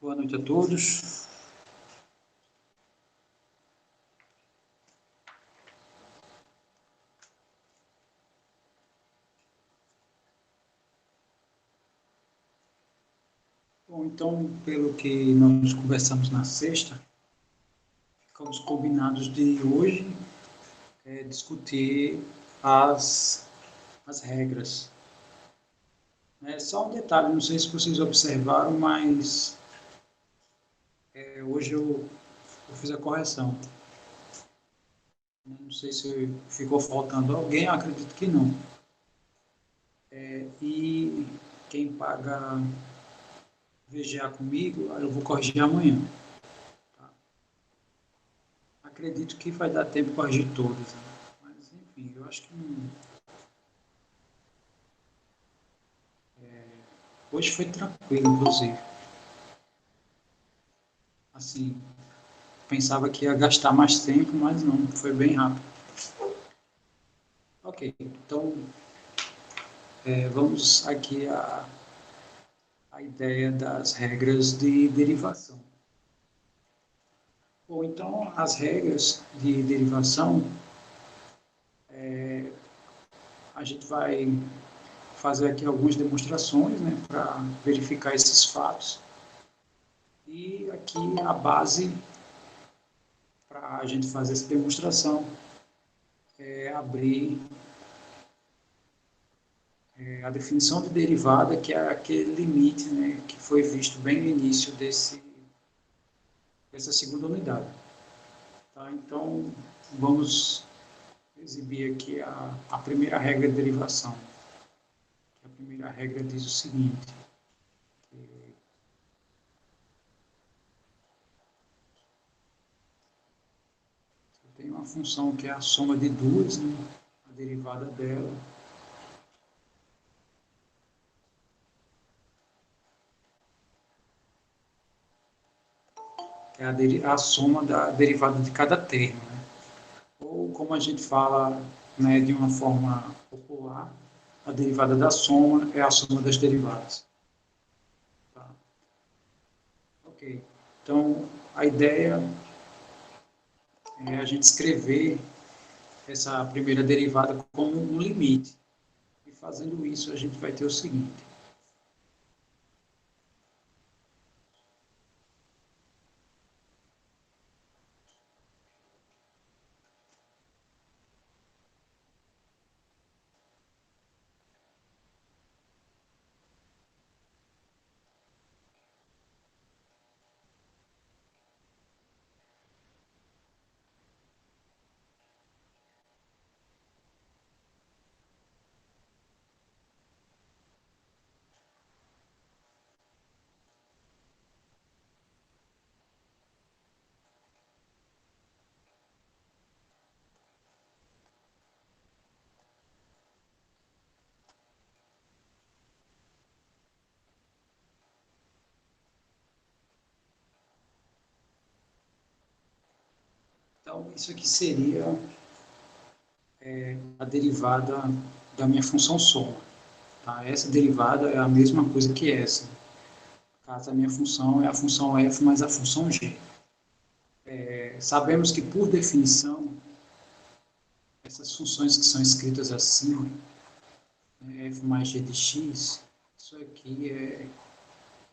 Boa noite a todos. Bom, então, pelo que nós conversamos na sexta, ficamos combinados de hoje discutir as regras. Só um detalhe, não sei se vocês observaram, mas hoje eu fiz a correção. Não sei se ficou faltando alguém, eu acredito que não. E quem paga VGA comigo, eu vou corrigir amanhã. Tá? Acredito que vai dar tempo para corrigir todas, né? Mas, enfim, eu acho que não. Hoje foi tranquilo, inclusive. Assim, pensava que ia gastar mais tempo, mas não, foi bem rápido. Ok, então vamos aqui a ideia das regras de derivação. Bom, então as regras de derivação, a gente vai fazer aqui algumas demonstrações, né, para verificar esses fatos. E aqui a base para a gente fazer essa demonstração é abrir a definição de derivada, que é aquele limite, né, que foi visto bem no início dessa segunda unidade. Tá? Então, vamos exibir aqui a primeira regra de derivação. A primeira regra diz o seguinte: tem uma função que é a soma de duas, né, a derivada dela, que é a soma da derivada de cada termo. Né? Ou, como a gente fala, né, de uma forma popular, a derivada da soma é a soma das derivadas. Tá? Ok. Então, a ideia é a gente escrever essa primeira derivada como um limite. E fazendo isso, a gente vai ter o seguinte: então, isso aqui seria a derivada da minha função soma. Tá? Essa derivada é a mesma coisa que essa. No caso, a minha função é a função f mais a função g. Sabemos que, por definição, essas funções que são escritas assim, né, f mais g de x, isso aqui é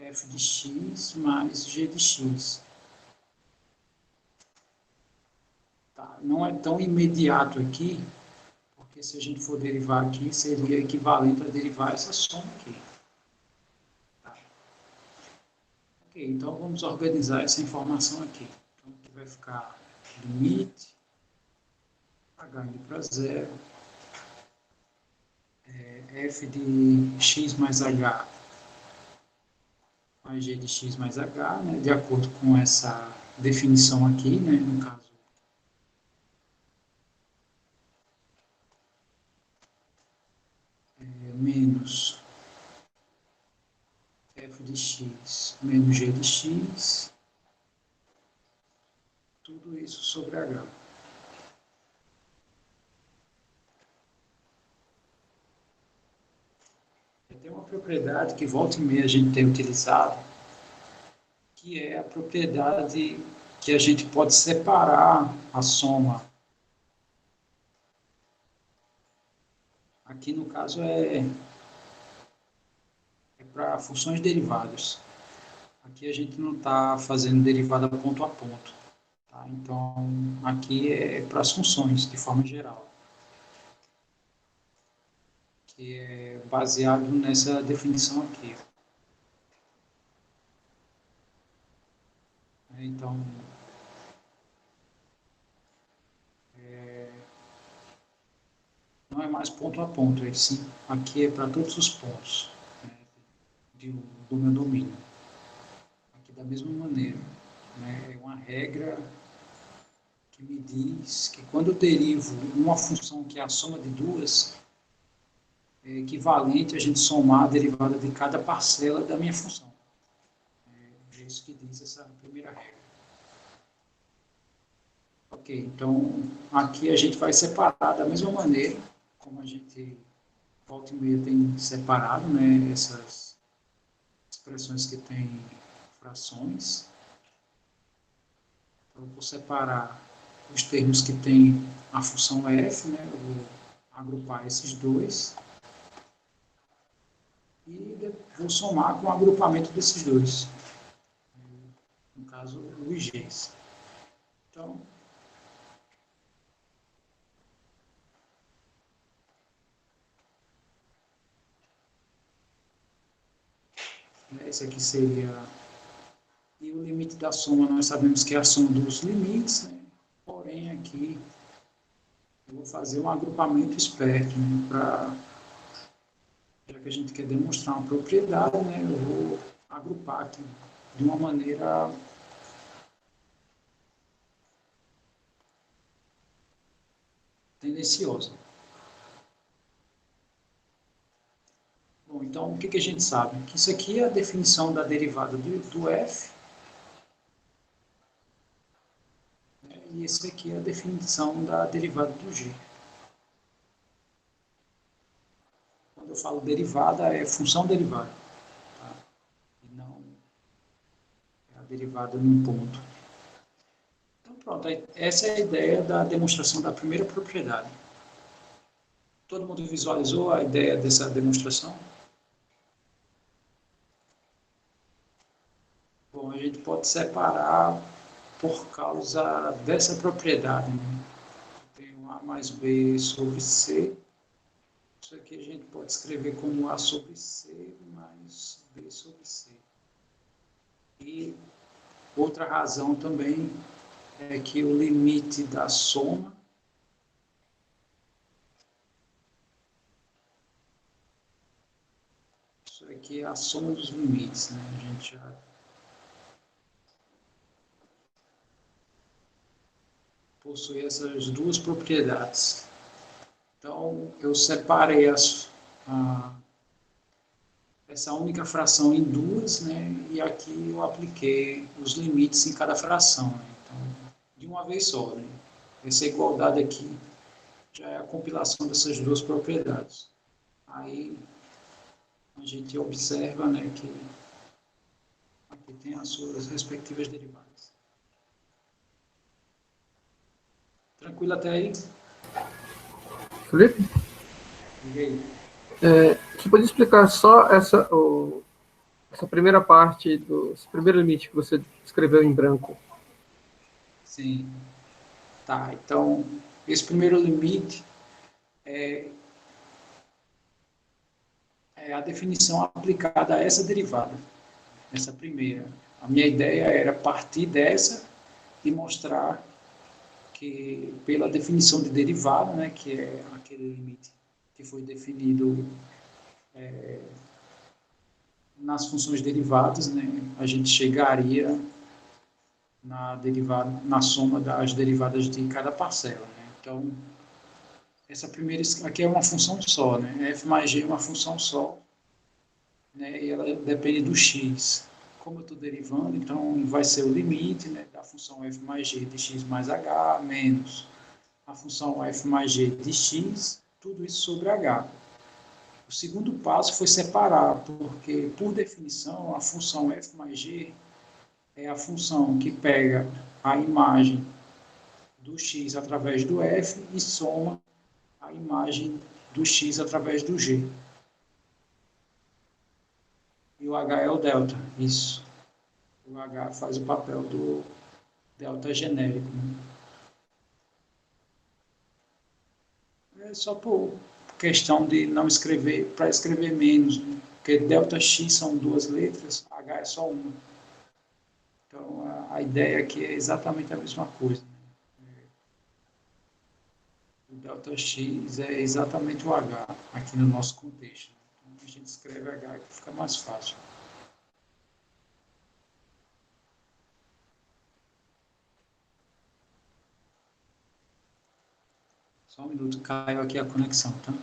f de x mais g de x. Tá? Não é tão imediato aqui, porque se a gente for derivar aqui, seria equivalente a derivar essa soma aqui. Tá? Ok, então vamos organizar essa informação aqui. Então aqui vai ficar limite, h indo para zero, f de x mais h mais g de x mais h, né, de acordo com essa definição aqui, né, no caso, menos f de x menos g de x, tudo isso sobre h. Tem uma propriedade que volta e meia a gente tem utilizado, que é a propriedade que a gente pode separar a soma. Aqui, no caso, é para funções derivadas. Aqui a gente não está fazendo derivada ponto a ponto. Tá? Então, aqui é para as funções, de forma geral. Que é baseado nessa definição aqui. Então, não é mais ponto a ponto, é sim, aqui é para todos os pontos, né, do meu domínio. Aqui da mesma maneira, né, é uma regra que me diz que quando eu derivo uma função que é a soma de duas, é equivalente a gente somar a derivada de cada parcela da minha função. É isso que diz essa primeira regra. Ok, então aqui a gente vai separar da mesma maneira, como a gente volta e meia tem separado, né, essas expressões que têm frações. Então, eu vou separar os termos que têm a função f, né, eu vou agrupar esses dois e vou somar com o agrupamento desses dois, no caso, os g's. Então, esse aqui seria... E o limite da soma, nós sabemos que é a soma dos limites, né? Porém, aqui eu vou fazer um agrupamento esperto, né? Já que a gente quer demonstrar uma propriedade, né? Eu vou agrupar aqui de uma maneira tendenciosa. Bom, então, o que a gente sabe? Que isso aqui é a definição da derivada do f, né? E esse aqui é a definição da derivada do g. Quando eu falo derivada, é função derivada, tá? E não é a derivada num ponto. Então, pronto, essa é a ideia da demonstração da primeira propriedade. Todo mundo visualizou a ideia dessa demonstração? Bom, a gente pode separar por causa dessa propriedade, né? Tem um A mais B sobre C. Isso aqui a gente pode escrever como A sobre C mais B sobre C. E outra razão também é que o limite da soma isso aqui é a soma dos limites, né? A gente já possui essas duas propriedades. Então, eu separei essa única fração em duas, né? E aqui eu apliquei os limites em cada fração, né? Então, de uma vez só, né? Essa igualdade aqui já é a compilação dessas duas propriedades. Aí a gente observa, né, que aqui tem as suas respectivas derivadas. Tranquilo até aí? Felipe? E aí? Você pode explicar só essa primeira parte, esse primeiro limite que você escreveu em branco? Sim. Tá, então, esse primeiro limite é a definição aplicada a essa derivada, essa primeira. A minha ideia era partir dessa e mostrar que, pela definição de derivada, né, que é aquele limite que foi definido nas funções derivadas, né, a gente chegaria na soma das derivadas de cada parcela. Né? Então, essa primeira aqui é uma função só, né? F mais g é uma função só, né? E ela depende do x. Como eu estou derivando, então vai ser o limite, né, da função f mais g de x mais h menos a função f mais g de x, tudo isso sobre h. O segundo passo foi separar, porque, por definição, a função f mais g é a função que pega a imagem do x através do f e soma a imagem do x através do g. E o h é o delta, isso. O h faz o papel do delta genérico. Né? É só por questão de não escrever, para escrever menos, né? Porque delta x são duas letras, h é só uma. Então, a ideia aqui é exatamente a mesma coisa. O delta x é exatamente o h, aqui no nosso contexto. Então, a gente escreve h que fica mais fácil. Só um minuto, caiu aqui a conexão, tá?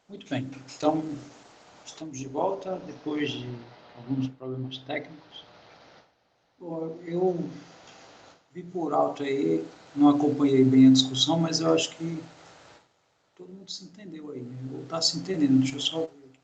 Muito bem, então estamos de volta depois de alguns problemas técnicos. Bom, eu vi por alto aí, não acompanhei bem a discussão, mas eu acho que todo mundo se entendeu aí, né? Ou está se entendendo, deixa eu só ver aqui.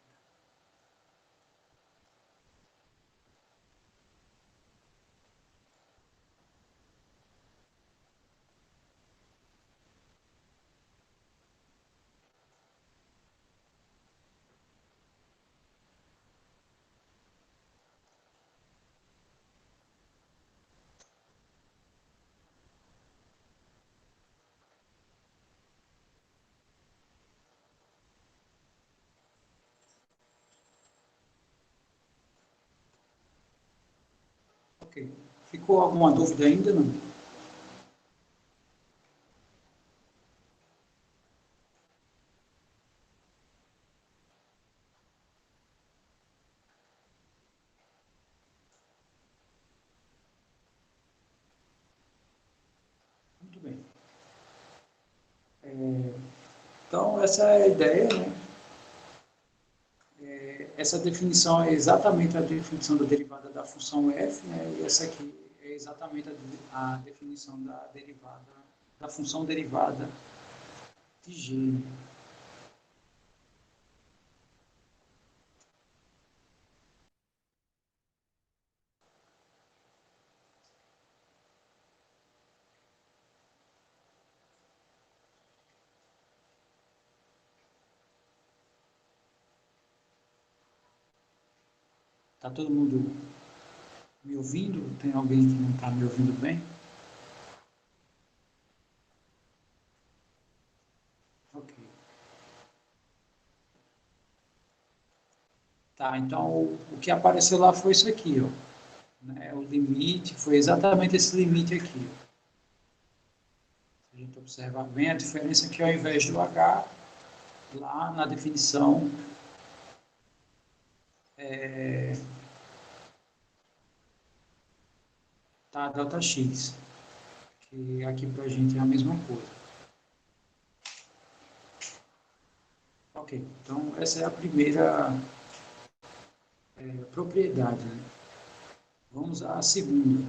Ok. Ficou alguma dúvida ainda, não? Muito bem. Então, essa é a ideia, né? Essa definição é exatamente a definição da derivada da função f, né? E essa aqui é exatamente a definição da derivada, da função derivada de g. Está todo mundo me ouvindo? Tem alguém que não está me ouvindo bem? Ok. Tá, então o que apareceu lá foi isso aqui, ó. Né? O limite foi exatamente esse limite aqui. Ó. Se a gente observar bem a diferença que ao invés do h, lá na definição tá delta x, que aqui para a gente é a mesma coisa. Ok, então essa é a primeira propriedade. Né? Vamos à segunda.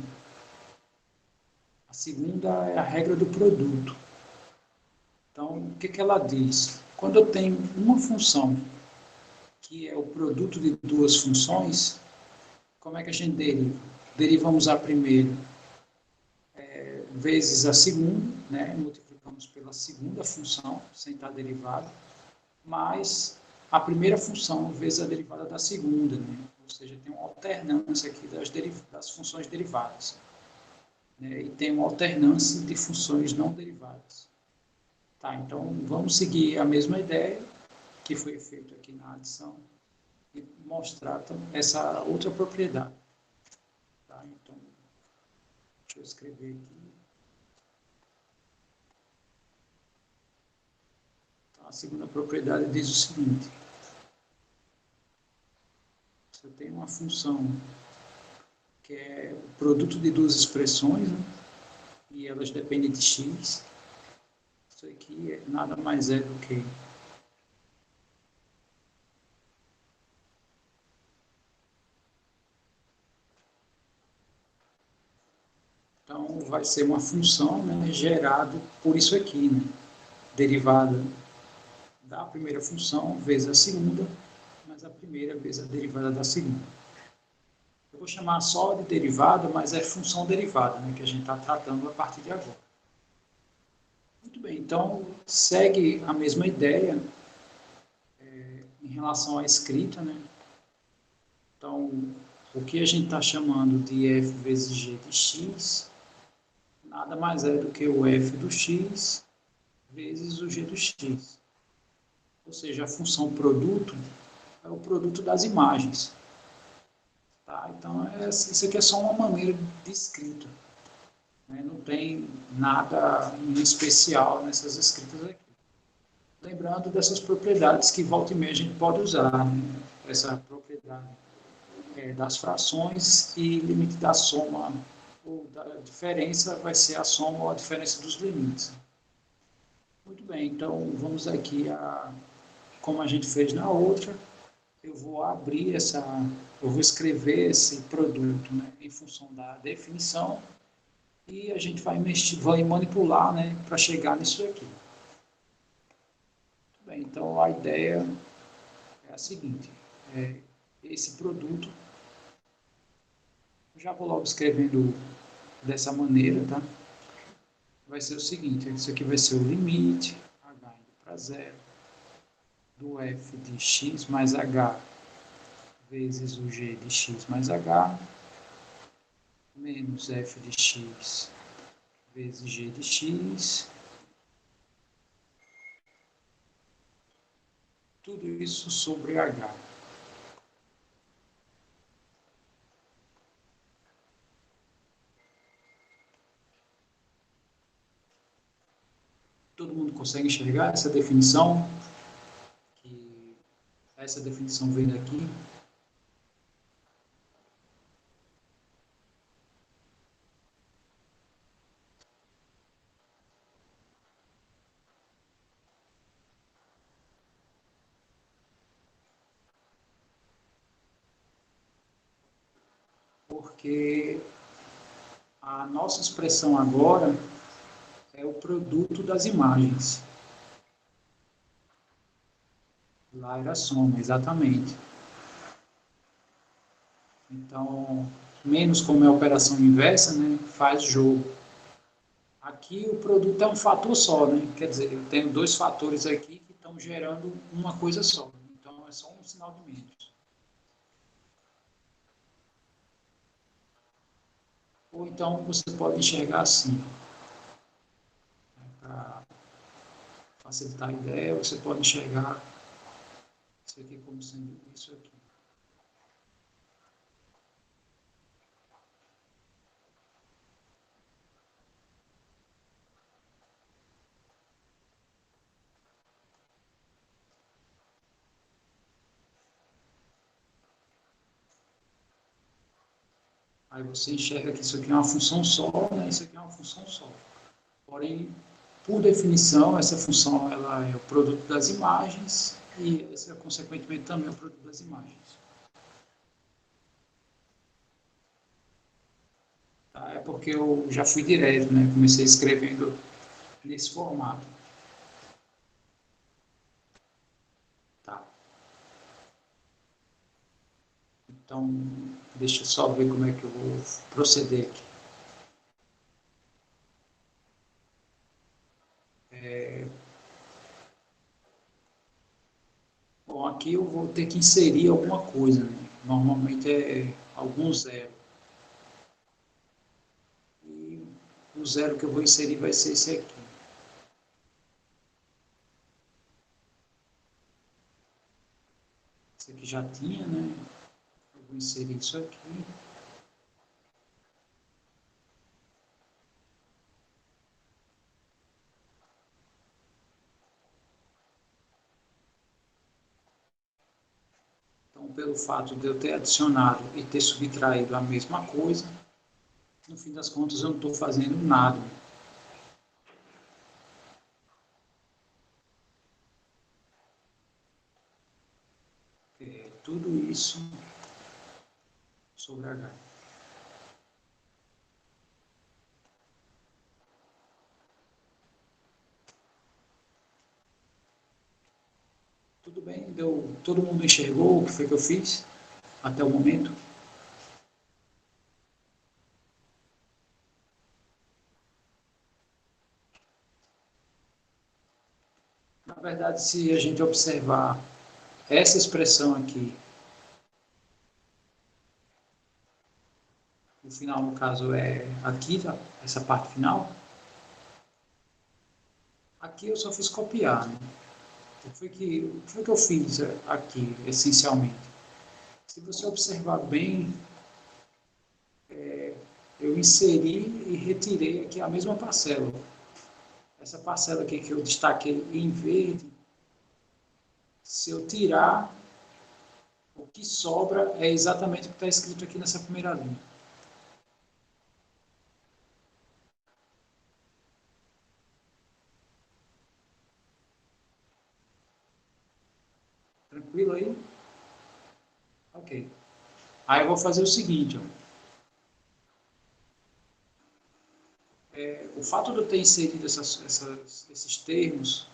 A segunda é a regra do produto. Então, o que ela diz? Quando eu tenho uma função que é o produto de duas funções, como é que a gente deriva? Derivamos a primeira vezes a segunda, né? Multiplicamos pela segunda função, sem estar derivada, mais a primeira função vezes a derivada da segunda, né? Ou seja, tem uma alternância aqui das funções derivadas. Né? E tem uma alternância de funções não derivadas. Tá, então vamos seguir a mesma ideia que foi feita aqui na adição e mostrar essa outra propriedade. Tá, então, deixa eu escrever aqui. Então, a segunda propriedade diz o seguinte: você tem uma função que é o produto de duas expressões, né? E elas dependem de x. Isso aqui nada mais é do que então vai ser uma função, né, gerada por isso aqui, né, derivada da primeira função vezes a segunda, mais a primeira vezes a derivada da segunda. Eu vou chamar só de derivada, mas é função derivada, né, que a gente está tratando a partir de agora. Muito bem, então segue a mesma ideia em relação à escrita, né? Então, o que a gente está chamando de f vezes g de x, nada mais é do que o f do x vezes o g do x. Ou seja, a função produto é o produto das imagens. Tá? Então, isso aqui é só uma maneira de escrita. Né? Não tem nada em especial nessas escritas aqui. Lembrando dessas propriedades que volta e meia a gente pode usar. Né? Essa propriedade das frações e limite da soma ou da diferença vai ser a soma ou a diferença dos limites. Muito bem, então vamos aqui a como a gente fez na outra, eu vou eu vou escrever esse produto, né, em função da definição e a gente vai manipular, né, para chegar nisso aqui. Bem, então a ideia é a seguinte: esse produto, eu já vou logo escrevendo dessa maneira, tá? Vai ser o seguinte: isso aqui vai ser o limite, h indo para zero, do f de x mais h vezes o g de x mais h, menos f de x vezes g de x, tudo isso sobre h. Todo mundo consegue enxergar essa definição? Que essa definição vem daqui. Porque a nossa expressão agora é o produto das imagens. Lá era soma, exatamente. Então, menos como é a operação inversa, né, faz jogo. Aqui o produto é um fator só, né? Quer dizer, eu tenho dois fatores aqui que estão gerando uma coisa só. Então, é só um sinal de menos. Ou então, você pode enxergar assim, né, para facilitar a ideia, você pode enxergar isso aqui como sendo isso aqui. Aí você enxerga que isso aqui é uma função só, né? Isso aqui é uma função só. Porém, por definição, essa função ela é o produto das imagens e essa, consequentemente, também é o produto das imagens. Tá? É porque eu já fui direto, né? Comecei escrevendo nesse formato. Tá? Então, deixa eu só ver como é que eu vou proceder aqui. Bom, aqui eu vou ter que inserir alguma coisa, né? Normalmente é algum zero. E o zero que eu vou inserir vai ser esse aqui. Esse aqui já tinha, né? Eu vou inserir isso aqui. Então, pelo fato de eu ter adicionado e ter subtraído a mesma coisa, no fim das contas eu não estou fazendo nada. É tudo isso sobre H. Tudo bem? Todo mundo enxergou o que foi que eu fiz até o momento? Na verdade, se a gente observar essa expressão aqui, o final, no caso, é aqui, tá? Essa parte final. Aqui eu só fiz copiar, né? O que foi que eu fiz aqui, essencialmente? Se você observar bem, eu inseri e retirei aqui a mesma parcela. Essa parcela aqui que eu destaquei em verde, se eu tirar, o que sobra é exatamente o que está escrito aqui nessa primeira linha. Tranquilo aí? Ok. Aí eu vou fazer o seguinte, ó. O fato de eu ter inserido esses termos,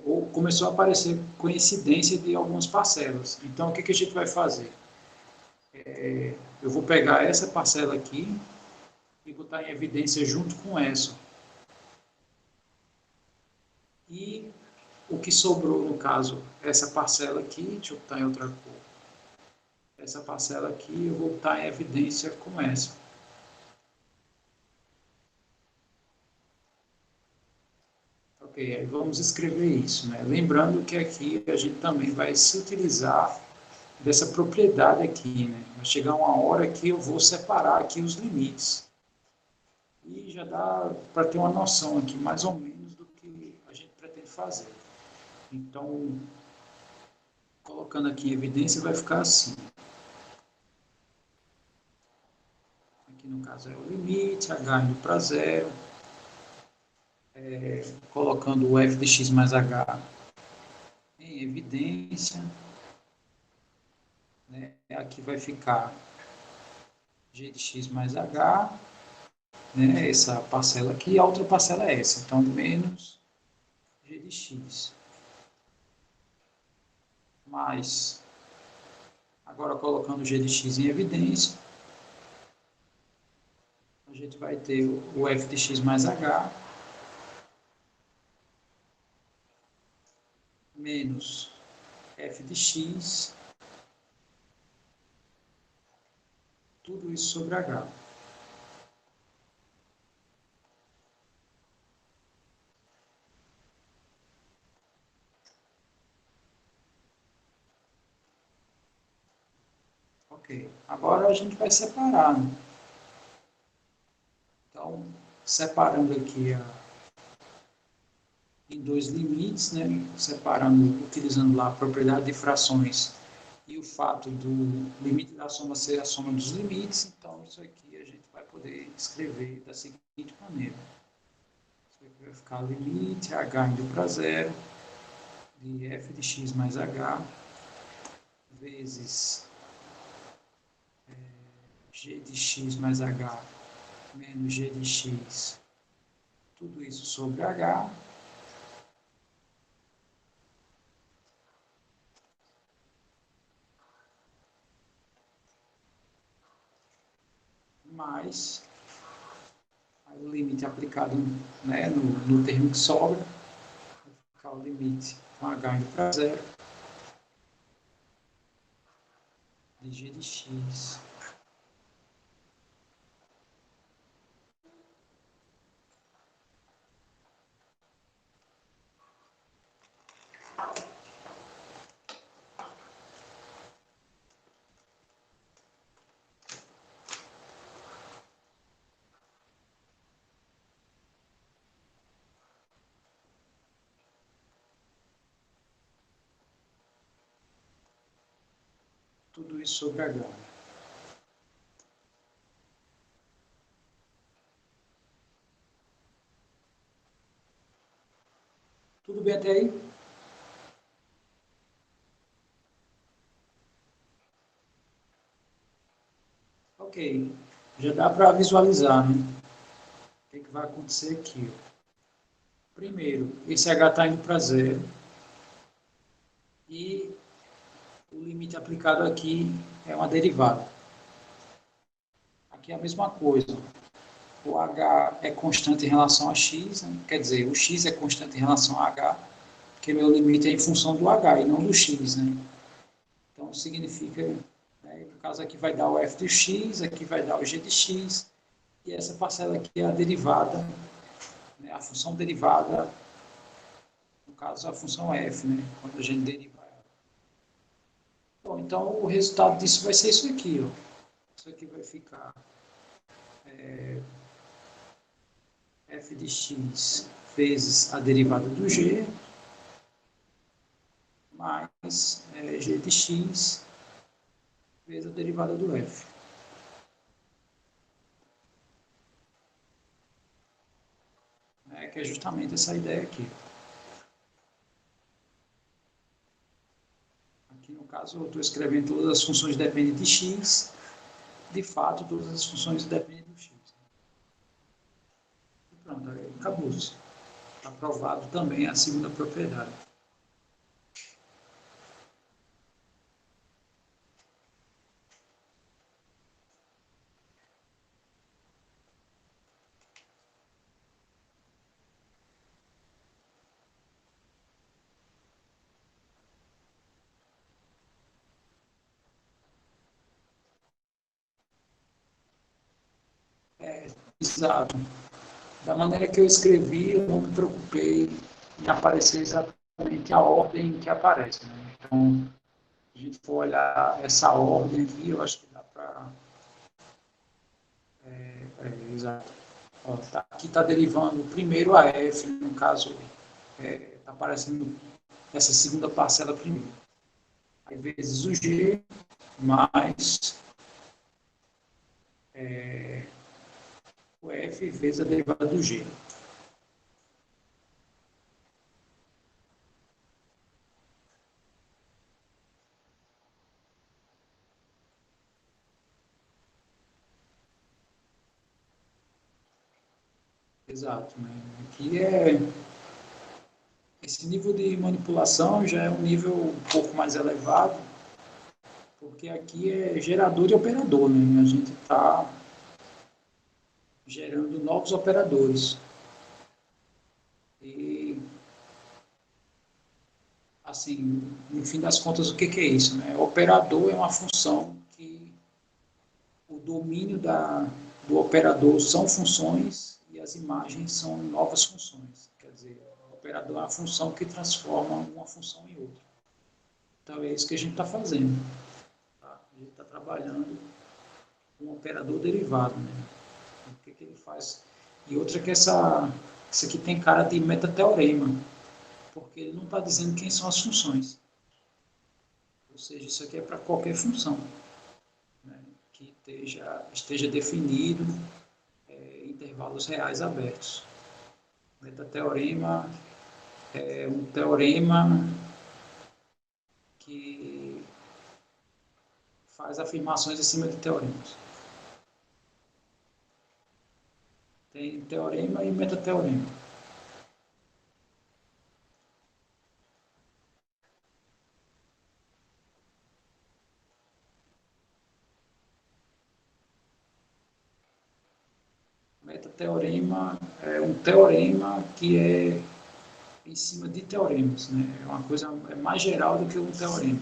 ou começou a aparecer coincidência de algumas parcelas. Então, o que a gente vai fazer? Eu vou pegar essa parcela aqui e botar em evidência junto com essa. E o que sobrou, no caso, essa parcela aqui, deixa eu botar em outra cor. Essa parcela aqui eu vou botar em evidência com essa. Ok, aí vamos escrever isso, né? Lembrando que aqui a gente também vai se utilizar dessa propriedade aqui, né? Vai chegar uma hora que eu vou separar aqui os limites. E já dá para ter uma noção aqui, mais ou menos, do que a gente pretende fazer. Então, colocando aqui em evidência, vai ficar assim. Aqui no caso é o limite, h indo para zero, colocando o f de x mais h em evidência, né? Aqui vai ficar g de x mais h, né? Essa parcela aqui, e a outra parcela é essa, então menos g de x. Mais, agora colocando g de x em evidência, a gente vai ter o f de x mais h menos f de x, tudo isso sobre h. Ok, agora a gente vai separar, né? Então, separando aqui em dois limites, né? Separando, utilizando lá a propriedade de frações e o fato do limite da soma ser a soma dos limites, então isso aqui a gente vai poder escrever da seguinte maneira. Isso aqui vai ficar limite h indo para zero de f de x mais h vezes g de x mais h menos g de x, tudo isso sobre h, mais o limite aplicado, né, no termo que sobra, vai ficar o limite com h indo para zero de g de x. Tudo isso sobre h. Tudo bem até aí? Ok. Já dá para visualizar, né? O que vai acontecer aqui. Primeiro, esse h está indo para zero. E o limite aplicado aqui é uma derivada. Aqui é a mesma coisa. O h é constante em relação a x, né? Quer dizer, o x é constante em relação a h, porque meu limite é em função do h e não do x, né? Então, significa, né, no caso aqui vai dar o f de x, aqui vai dar o g de x, e essa parcela aqui é a derivada, né, a função derivada, no caso a função f, né, quando a gente deriva ela. Bom, então o resultado disso vai ser isso aqui, ó. Isso aqui vai ficar f de x vezes a derivada do g, mais g de x vezes a derivada do f. Que é justamente essa ideia aqui. caso, eu estou escrevendo todas as funções dependentes de x, de fato, todas as funções dependem do x. E pronto, aí acabou-se. Está provado também a segunda propriedade. Exato. Da maneira que eu escrevi, eu não me preocupei em aparecer exatamente a ordem que aparece. Né? Então, se a gente for olhar essa ordem aqui, eu acho que dá para. Exato. Ó, aqui está derivando primeiro a f, no caso, está aparecendo essa segunda parcela primeiro. Aí vezes o g mais o f vezes a derivada do g. Exato. Né? Aqui esse nível de manipulação já é um nível um pouco mais elevado, porque aqui é gerador e operador. Né? A gente está gerando novos operadores. E, assim, no fim das contas, o que é isso? Né? O operador é uma função que o domínio do operador são funções e as imagens são novas funções. Quer dizer, o operador é uma função que transforma uma função em outra. Então, é isso que a gente está fazendo. Tá? A gente está trabalhando com um operador derivado. Né? O que ele faz? E outra que isso aqui tem cara de metateorema, porque ele não está dizendo quem são as funções. Ou seja, isso aqui é para qualquer função, né, que esteja definido intervalos reais abertos. O metateorema é um teorema que faz afirmações em cima de teoremas. Tem teorema e metateorema. Metateorema é um teorema que é em cima de teoremas. Né? É uma coisa mais geral do que um teorema.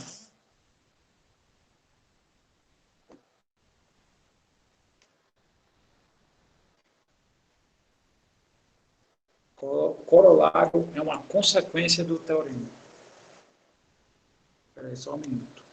Corolário é uma consequência do teorema. Espera aí só um minuto.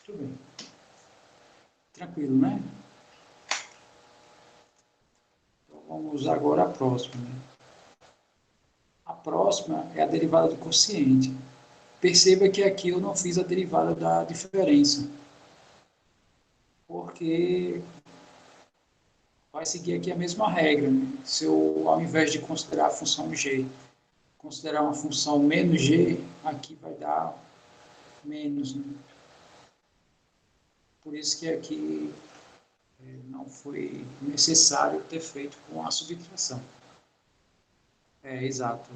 Tudo bem. Tranquilo, né? Então, vamos agora à próxima. Né? A próxima é a derivada do quociente. Perceba que aqui eu não fiz a derivada da diferença, porque vai seguir aqui a mesma regra. Né? Se eu, ao invés de considerar a função g, considerar uma função menos g, aqui vai dar menos. Né? Por isso que aqui não foi necessário ter feito com a subtração. Exato.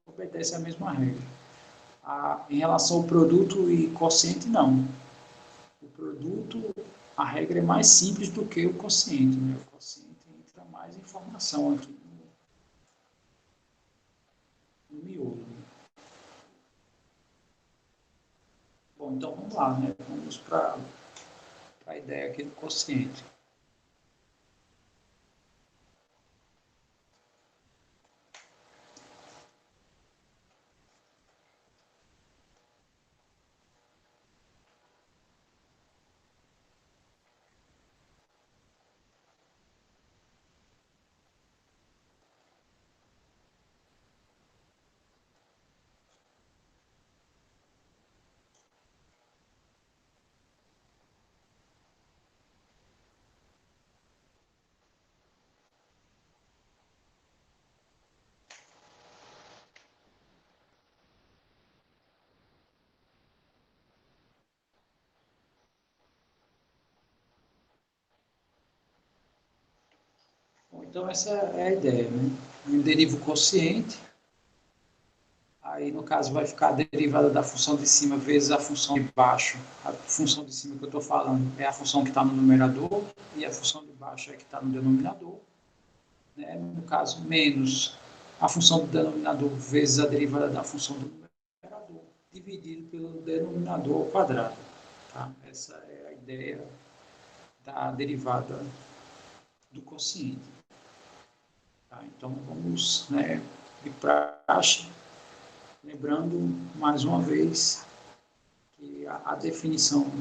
Obedece a mesma regra. Em relação ao produto e quociente, não. O produto, a regra é mais simples do que o quociente. Né? O quociente entra mais informação aqui no miolo. Né? Bom, então vamos lá, né? Vamos para a ideia aqui do quociente. Então, essa é a ideia, né? Eu derivo o quociente, aí, no caso, vai ficar a derivada da função de cima vezes a função de baixo. A função de cima que eu estou falando é a função que está no numerador e a função de baixo é a que está no denominador. Né? No caso, menos a função do denominador vezes a derivada da função do numerador, dividido pelo denominador ao quadrado. Tá? Essa é a ideia da derivada do quociente. Tá? Então, vamos, né, de praxe, lembrando mais uma vez que a definição,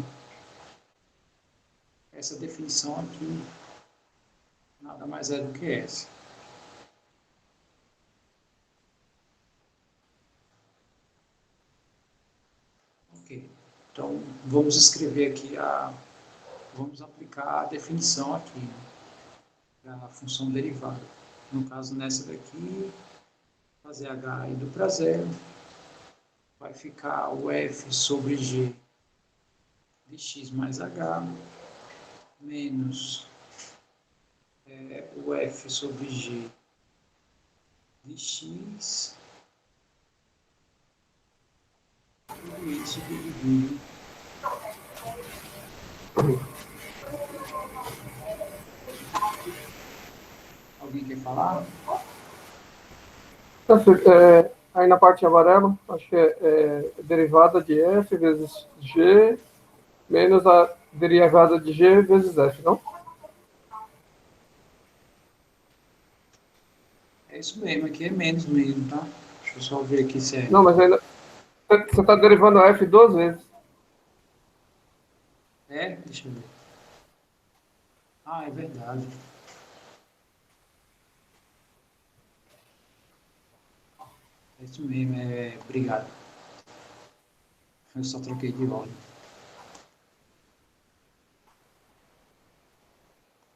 essa definição aqui, nada mais é do que essa. Ok. Então, vamos escrever aqui vamos aplicar a definição aqui, né, da função derivada. No caso, nessa daqui, fazer h indo para zero, vai ficar o f sobre g de x mais h, menos o f sobre g de x, tudo isso dividido. Alguém quer falar? Aí na parte amarela, acho que é derivada de f vezes g menos a derivada de g vezes f, não? É isso mesmo, aqui é menos mesmo, tá? Deixa eu só ver aqui se é. Não, mas ainda você está derivando f duas vezes. Deixa eu ver. Ah, é verdade. É isso mesmo, obrigado. Eu só troquei de ordem.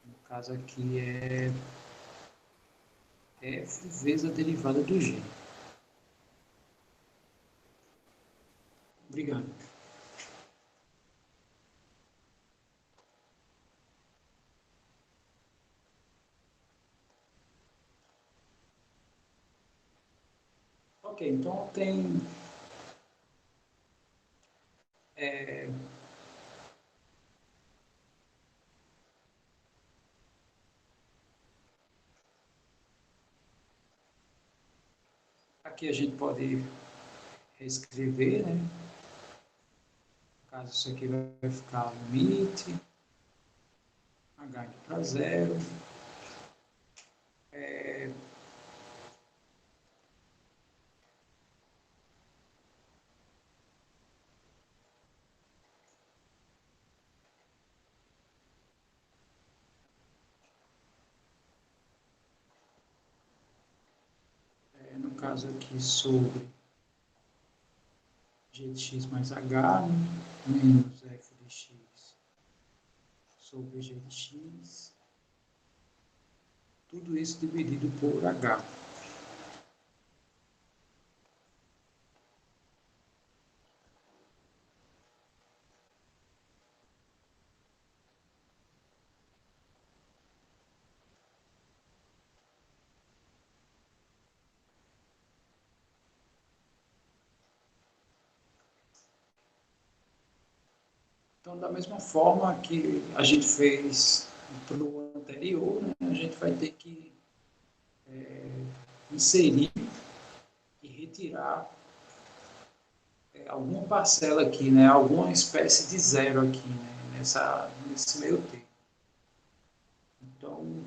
No caso aqui é f vezes a derivada do g. Obrigado. Ok, então tem aqui a gente pode reescrever, né? No caso, isso aqui vai ficar limite h indo para zero. No caso aqui, sobre g de x mais h, né? Menos f de x sobre g de x. Tudo isso dividido por h. Então, da mesma forma que a gente fez para o anterior, né, a gente vai ter que inserir e retirar alguma parcela aqui, né, alguma espécie de zero aqui, né, nesse meio termo. Então,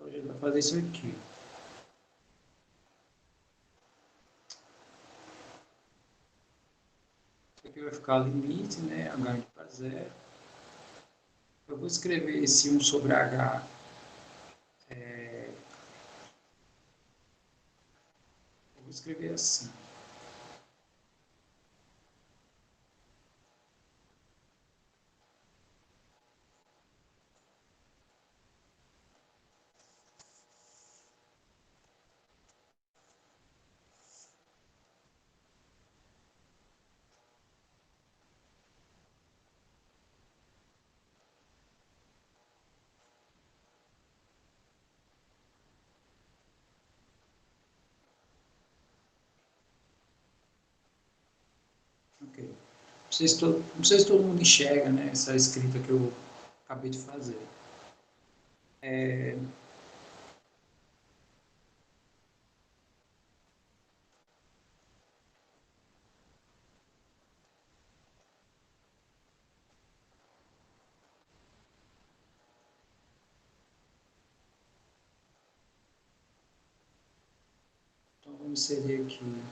a gente vai fazer isso aqui. Isso aqui vai ficar limite, né, h indo para zero. Eu vou escrever esse 1 sobre h vou escrever assim. Ok. Não sei se todo mundo enxerga, né, essa escrita que eu acabei de fazer. Então, vamos inserir aqui.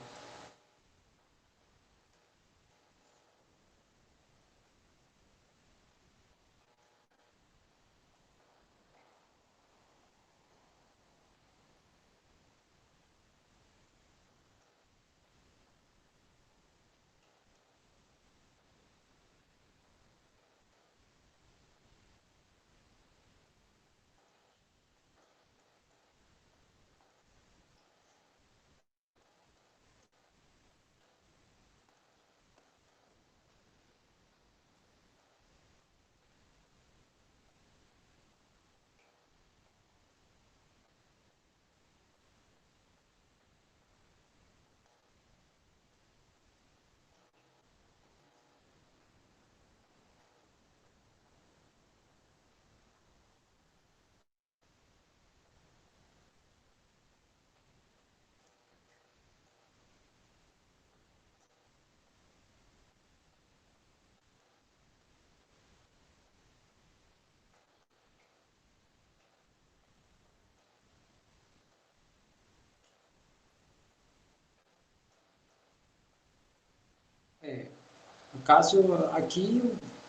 No caso, aqui,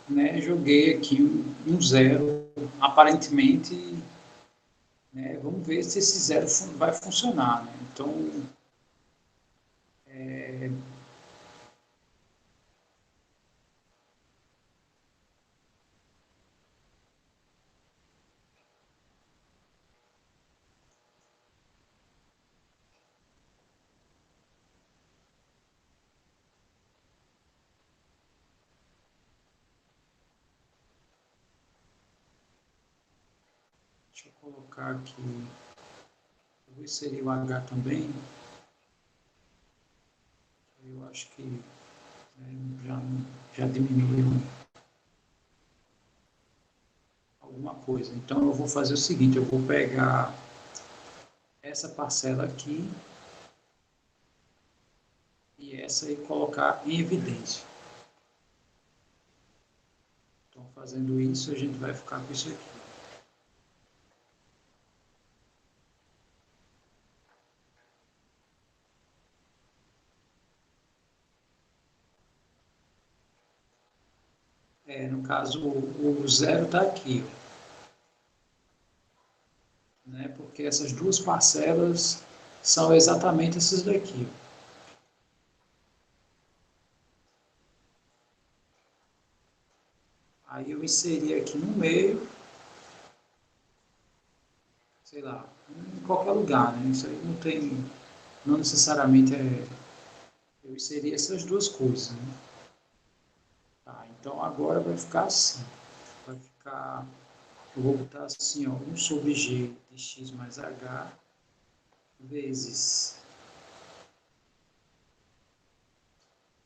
né, joguei aqui um zero, aparentemente, né, vamos ver se esse zero vai funcionar. Né? Então, deixa eu colocar aqui, eu vou inserir o H também, eu acho que né, já diminuiu alguma coisa. Então, eu vou fazer o seguinte, eu vou pegar essa parcela aqui e essa e colocar em evidência. Então, fazendo isso, a gente vai ficar com isso aqui. No caso, o zero está aqui, né? Porque essas duas parcelas são exatamente essas daqui. Aí eu inseri aqui no meio, sei lá, em qualquer lugar, né? Isso aí não tem, não necessariamente eu inseri essas duas coisas, né? Tá, então agora vai ficar assim, vai ficar, eu vou botar assim, ó, 1 sobre g de x mais h vezes,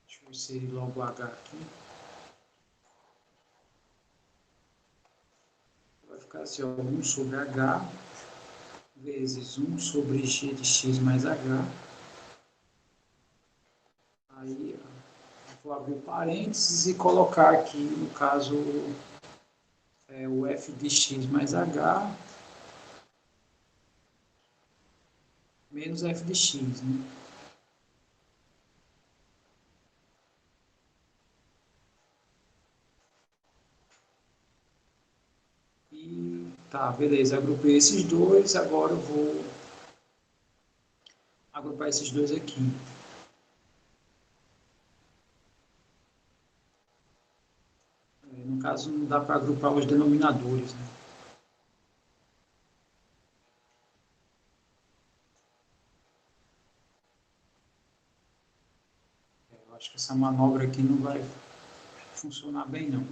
deixa eu inserir logo o h aqui, vai ficar assim, ó, 1 sobre h vezes 1 sobre g de x mais h. Aí vou abrir parênteses e colocar aqui, no caso, o f de x mais h menos f de x. Né? E tá, beleza, agrupei esses dois, agora eu vou agrupar esses dois aqui. No caso, não dá para agrupar os denominadores, né? Eu acho que essa manobra aqui não vai funcionar bem, não.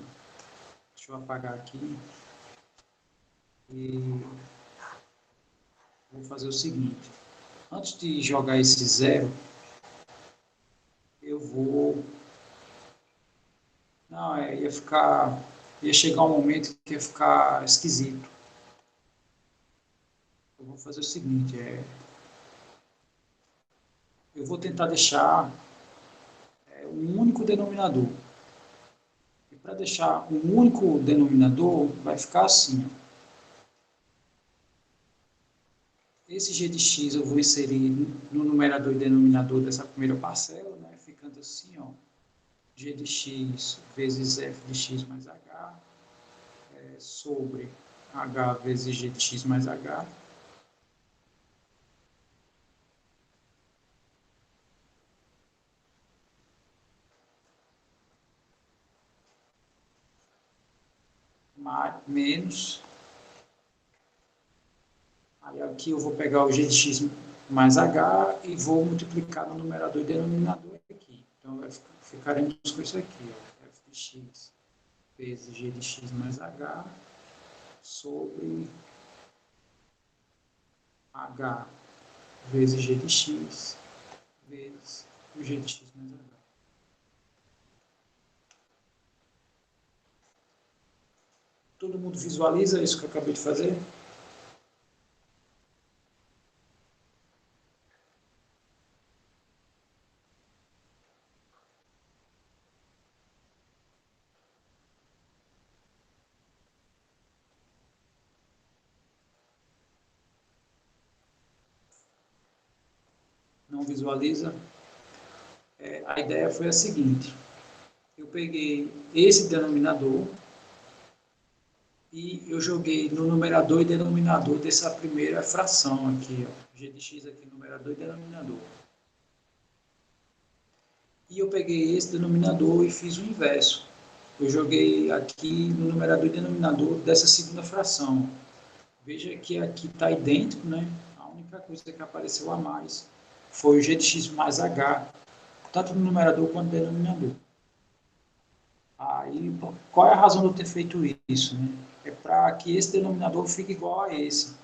Deixa eu apagar aqui. E vou fazer o seguinte. Antes de jogar esse zero, eu vou... Não, ia chegar um momento que ia ficar esquisito. Eu vou fazer o seguinte, eu vou tentar deixar um único denominador. E para deixar um único denominador, vai ficar assim, ó. Esse g de x eu vou inserir no numerador e denominador dessa primeira parcela, né? Ficando assim, ó, g de x vezes f de x mais h, sobre h vezes g de x mais h. Menos. Aí aqui eu vou pegar o g de x mais h e vou multiplicar no numerador e denominador aqui. Então ficaremos com isso aqui, ó, f de x vezes g de x mais h sobre h vezes g de x vezes o g de x mais h. Todo mundo visualiza isso que eu acabei de fazer? Não visualiza? A ideia foi a seguinte: eu peguei esse denominador e eu joguei no numerador e denominador dessa primeira fração aqui, ó, g de x aqui, numerador e denominador. E eu peguei esse denominador e fiz o inverso. Eu joguei aqui no numerador e denominador dessa segunda fração. Veja que aqui está idêntico, né? A única coisa que apareceu a mais foi o g de x mais h, tanto no numerador quanto no denominador. Aí, qual é a razão de eu ter feito isso? Né? É para que esse denominador fique igual a esse.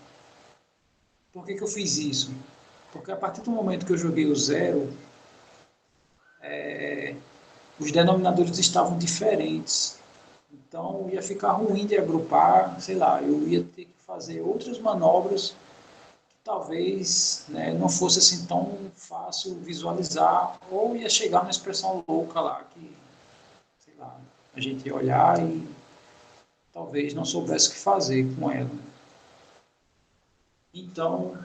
Por que eu fiz isso? Porque a partir do momento que eu joguei o zero, os denominadores estavam diferentes. Então, ia ficar ruim de agrupar, sei lá, eu ia ter que fazer outras manobras que talvez, né, não fosse assim tão fácil visualizar, ou ia chegar numa expressão louca lá, que, sei lá, a gente ia olhar e talvez não soubesse o que fazer com ela. Então,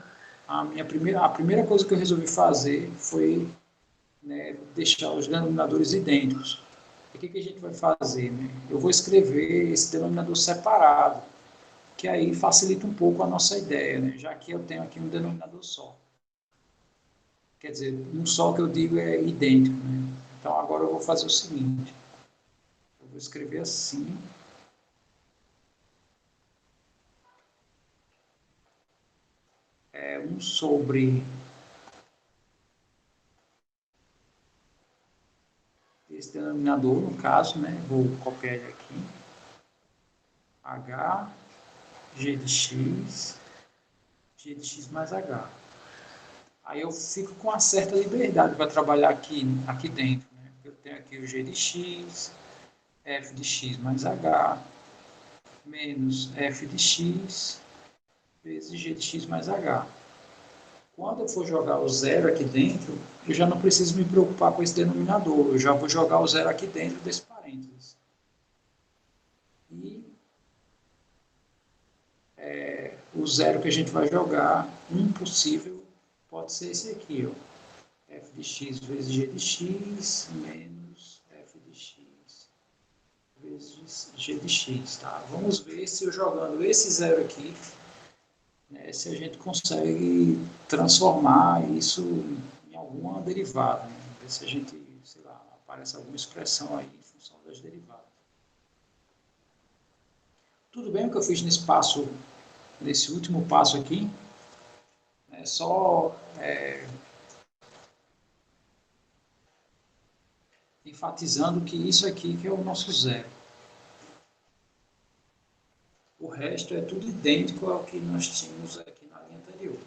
a primeira coisa que eu resolvi fazer foi, né, deixar os denominadores idênticos. E o que a gente vai fazer? Né? Eu vou escrever esse denominador separado, que aí facilita um pouco a nossa ideia, né? Já que eu tenho aqui um denominador só. Quer dizer, um só que eu digo é idêntico. Né? Então, agora eu vou fazer o seguinte. Eu vou escrever assim. É 1 sobre esse denominador, no caso, né? Vou copiar ele aqui. H, G de x, G de x mais H. Aí eu fico com uma certa liberdade para trabalhar aqui dentro. Né? Eu tenho aqui o G de x, F de x mais H, menos F de x, vezes G de x mais H. Quando eu for jogar o zero aqui dentro, eu já não preciso me preocupar com esse denominador. Eu já vou jogar o zero aqui dentro desse parênteses. E o zero que a gente vai jogar, um possível, pode ser esse aqui, ó. F de x vezes g de x menos f de x vezes g de x, tá? Vamos ver se eu jogando esse zero aqui, né, se a gente consegue transformar isso em alguma derivada, né? Ver se a gente, sei lá, aparece alguma expressão aí em função das derivadas. Tudo bem o que eu fiz nesse último passo aqui? É só enfatizando que isso aqui que é o nosso zero. O resto é tudo idêntico ao que nós tínhamos aqui na linha anterior.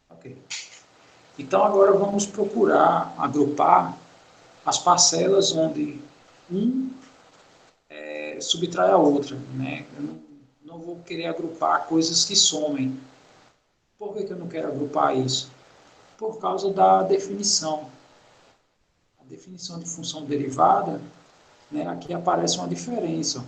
Ok. Então agora vamos procurar agrupar as parcelas onde um subtrai a outra. Né? Eu não vou querer agrupar coisas que somem. Por que eu não quero agrupar isso? Por causa da definição. A definição de função derivada, né, aqui aparece uma diferença.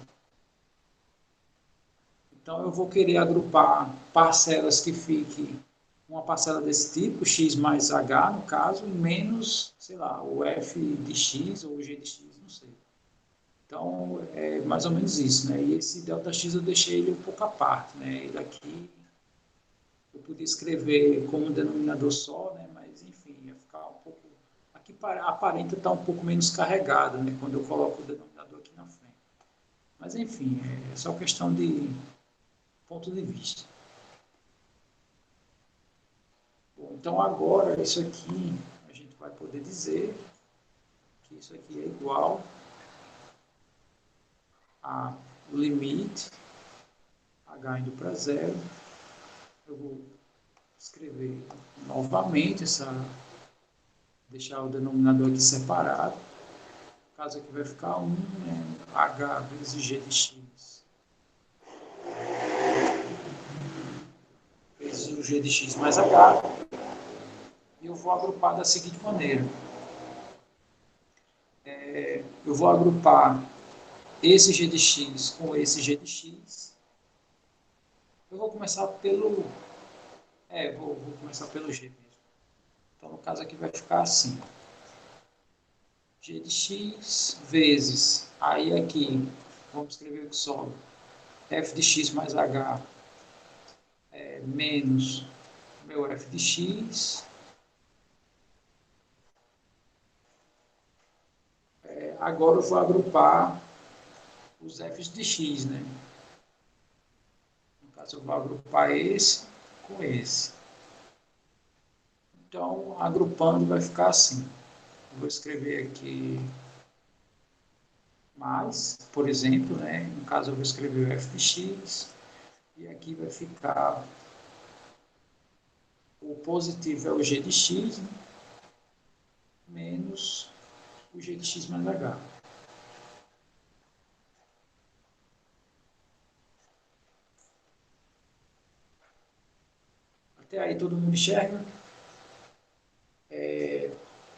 Então eu vou querer agrupar parcelas que fiquem uma parcela desse tipo, x mais h, no caso, menos, sei lá, o f de x ou o g de x, não sei. Então, é mais ou menos isso, né? E esse ΔX eu deixei ele um pouco à parte, né? Ele aqui eu podia escrever como um denominador só, né? Mas, enfim, ia ficar um pouco... Aqui aparenta estar um pouco menos carregado, né? Quando eu coloco o denominador aqui na frente. Mas, enfim, é só questão de ponto de vista. Bom, então, agora, isso aqui, a gente vai poder dizer que isso aqui é igual a limite h indo para zero. Eu vou escrever novamente deixar o denominador aqui separado. No caso aqui vai ficar 1, né, h vezes g de x vezes o g de x mais h. E eu vou agrupar da seguinte maneira. Eu vou agrupar esse g de x com esse g de x. Eu vou começar pelo... vou começar pelo g mesmo. Então, no caso aqui vai ficar assim. G de x vezes, aí aqui, vamos escrever o que sobra, f de x mais h menos meu f de x. Agora eu vou agrupar os f's de x, né? No caso, eu vou agrupar esse com esse. Então, agrupando vai ficar assim. Eu vou escrever aqui mais, por exemplo, né? No caso, eu vou escrever o f de x. E aqui vai ficar o positivo é o g de x, né? Menos o g de x mais h. Até aí todo mundo enxerga?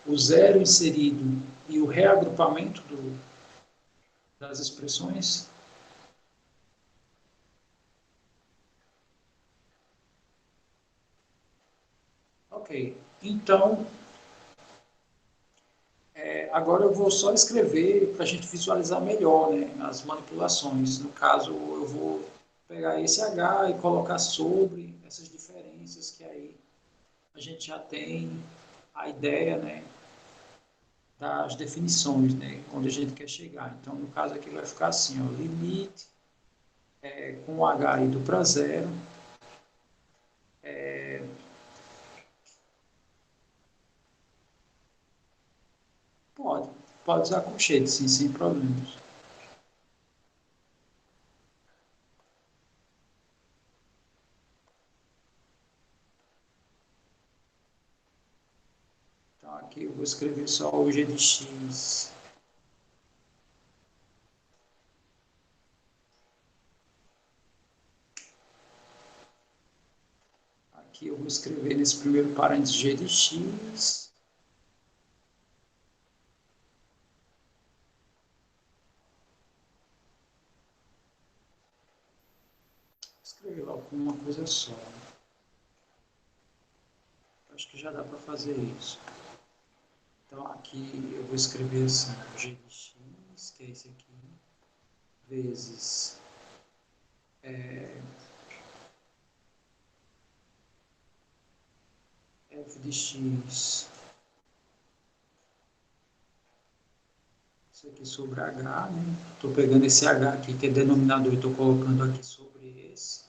O zero inserido e o reagrupamento das expressões. Ok, então agora eu vou só escrever para a gente visualizar melhor, né, as manipulações. No caso, eu vou pegar esse H e colocar sobre essas diferenças que aí a gente já tem a ideia, né, das definições, né, onde a gente quer chegar. Então, no caso aqui vai ficar assim, ó, limite com o H indo para zero, pode, pode usar colchete, sim, sem problemas. Então, aqui eu vou escrever só o g de x. Aqui eu vou escrever nesse primeiro parênteses g de x. Escrever logo com uma coisa só. Para acho que já dá para fazer isso. Então, aqui eu vou escrever assim, g de x, que é esse aqui, vezes f de x, isso aqui sobre h, né? Estou pegando esse h aqui, que é denominador, e estou colocando aqui sobre esse,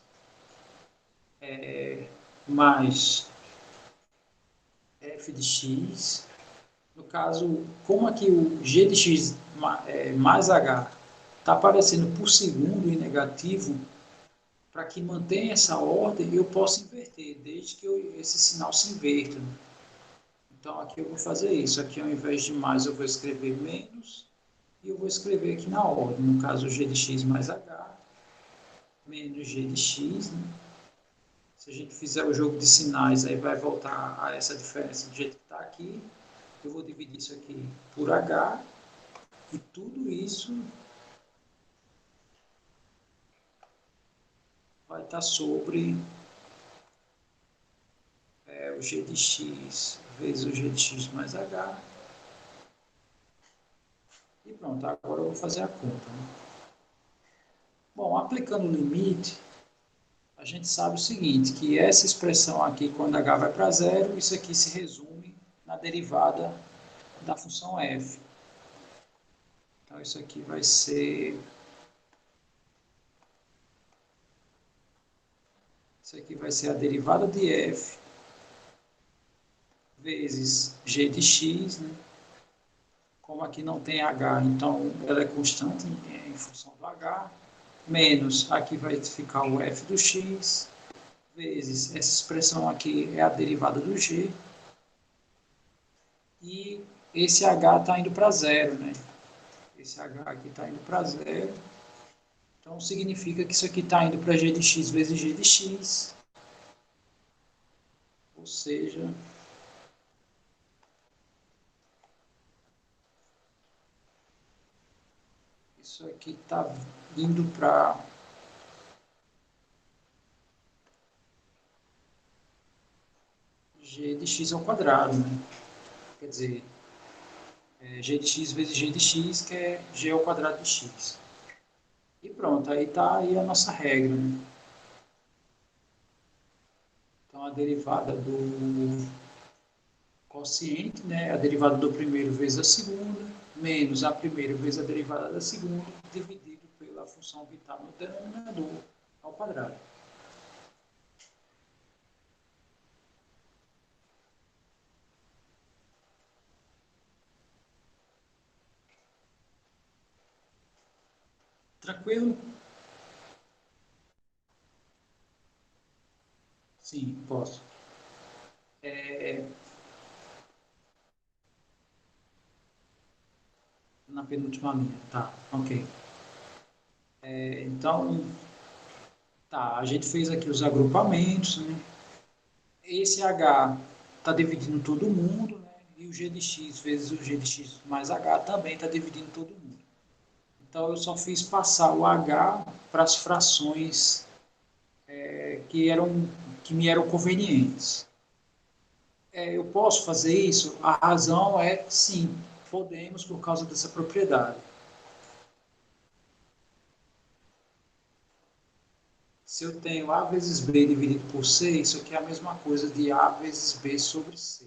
mais f de x. No caso, como aqui o g de x mais h está aparecendo por segundo em negativo, para que mantenha essa ordem, eu posso inverter, desde que esse sinal se inverta. Então, aqui eu vou fazer isso. Aqui, ao invés de mais, eu vou escrever menos, e eu vou escrever aqui na ordem. No caso, g de x mais h, menos g de x. Né? Se a gente fizer o jogo de sinais, aí vai voltar a essa diferença do jeito que está aqui. Eu vou dividir isso aqui por h, e tudo isso vai estar sobre o g de x vezes o g de x mais h. E pronto, agora eu vou fazer a conta. Né? Bom, aplicando o limite, a gente sabe o seguinte, que essa expressão aqui, quando h vai para zero, isso aqui se resume na derivada da função f. Então, isso aqui vai ser... Isso aqui vai ser a derivada de f vezes g de x, né? Como aqui não tem h, então ela é constante em função do h, menos, aqui vai ficar o f do x, vezes, essa expressão aqui é a derivada do g, e esse h está indo para zero, né? Esse h aqui está indo para zero, então significa que isso aqui está indo para g de x vezes g de x, ou seja, isso aqui está indo para g de x ao quadrado, né? Quer dizer, g de x vezes g de x, que é g ao quadrado de x. E pronto, aí está aí a nossa regra. Né? Então, a derivada do quociente, né? A derivada do primeiro vezes a segunda, menos a primeira vezes a derivada da segunda, dividido pela função vital no denominador ao quadrado. Tranquilo? Sim, posso. Na penúltima linha, tá, ok. Então, tá, a gente fez aqui os agrupamentos, né? Esse H está dividindo todo mundo, né? E o G de X vezes o G de X mais H também está dividindo todo mundo. Então, eu só fiz passar o H para as frações que me eram convenientes. Eu posso fazer isso? A razão é sim, podemos por causa dessa propriedade. Se eu tenho A vezes B dividido por C, isso aqui é a mesma coisa de A vezes B sobre C.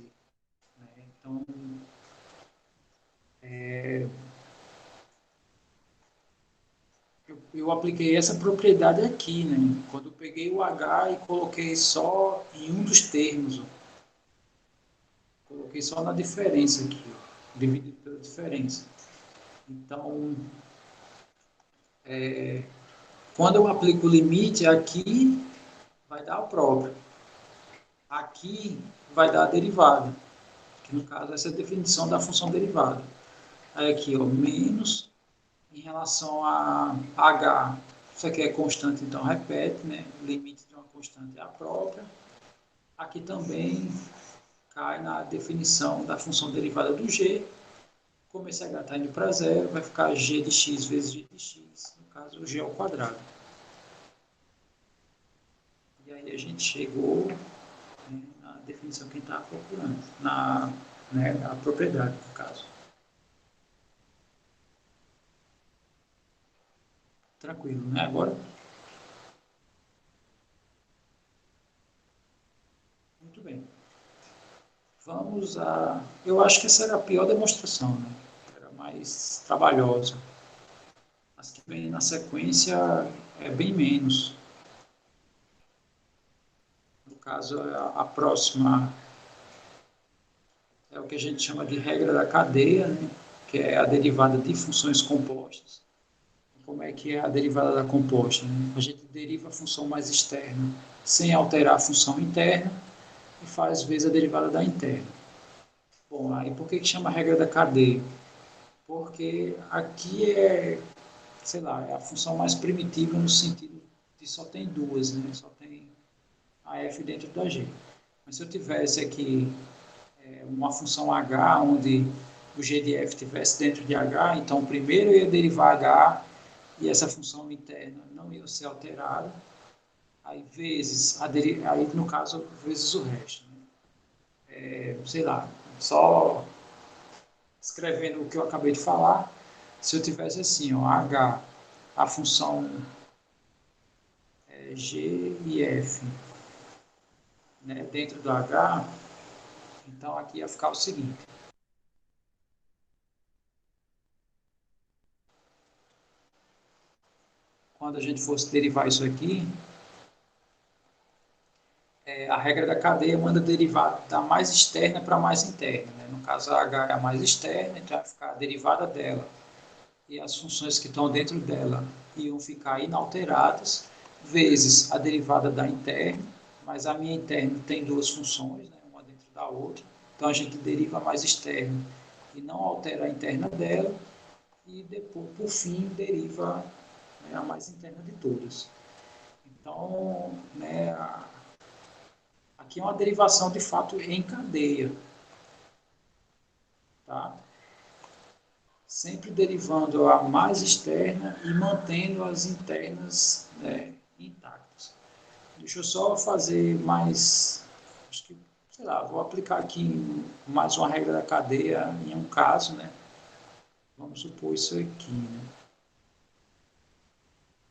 Né? Então, eu apliquei essa propriedade aqui, né? Quando eu peguei o H e coloquei só em um dos termos, ó. Coloquei só na diferença aqui, ó, dividido pela diferença. Então, quando eu aplico o limite aqui, vai dar o próprio. Aqui vai dar a derivada, que no caso essa é a definição da função derivada. Aí aqui, ó, menos em relação a h, isso aqui é constante, então repete, né? O limite de uma constante é a própria. Aqui também cai na definição da função derivada do g. Como esse h está indo para zero, vai ficar g de x vezes g de x, no caso, o g ao quadrado. E aí a gente chegou né, na definição que a gente está procurando, na propriedade, no caso. Tranquilo, né? Agora, muito bem. Vamos a. Eu acho que essa era a pior demonstração, né? Era mais trabalhosa. As que vem na sequência é bem menos. No caso, a próxima é o que a gente chama de regra da cadeia, né? Que é a derivada de funções compostas. Como é que é a derivada da composta? Né? A gente deriva a função mais externa sem alterar a função interna e faz vezes a derivada da interna. Bom, aí por que chama regra da cadeia? Porque aqui é, sei lá, é a função mais primitiva no sentido de só tem duas, né? Só tem a f dentro da g. Mas se eu tivesse aqui uma função h, onde o g de f estivesse dentro de h, então primeiro eu ia derivar h e essa função interna não ia ser alterada, aí vezes, aí no caso, vezes o resto. Né? Sei lá, só escrevendo o que eu acabei de falar, se eu tivesse assim, ó, h, a função g e f, né, dentro do h, então aqui ia ficar o seguinte. Quando a gente fosse derivar isso aqui, a regra da cadeia manda derivar da mais externa para a mais interna. Né? No caso, a h é a mais externa, então vai ficar a derivada dela e as funções que estão dentro dela iam ficar inalteradas, vezes a derivada da interna, mas a minha interna tem duas funções, né, uma dentro da outra, então a gente deriva a mais externa e não altera a interna dela, e depois, por fim, deriva, né, a mais interna de todas. Então, né, aqui é uma derivação de fato em cadeia, tá? Sempre derivando a mais externa e mantendo as internas, né, intactas. Deixa eu só fazer mais, acho que, sei lá, vou aplicar aqui mais uma regra da cadeia em um caso, né? Vamos supor isso aqui, né?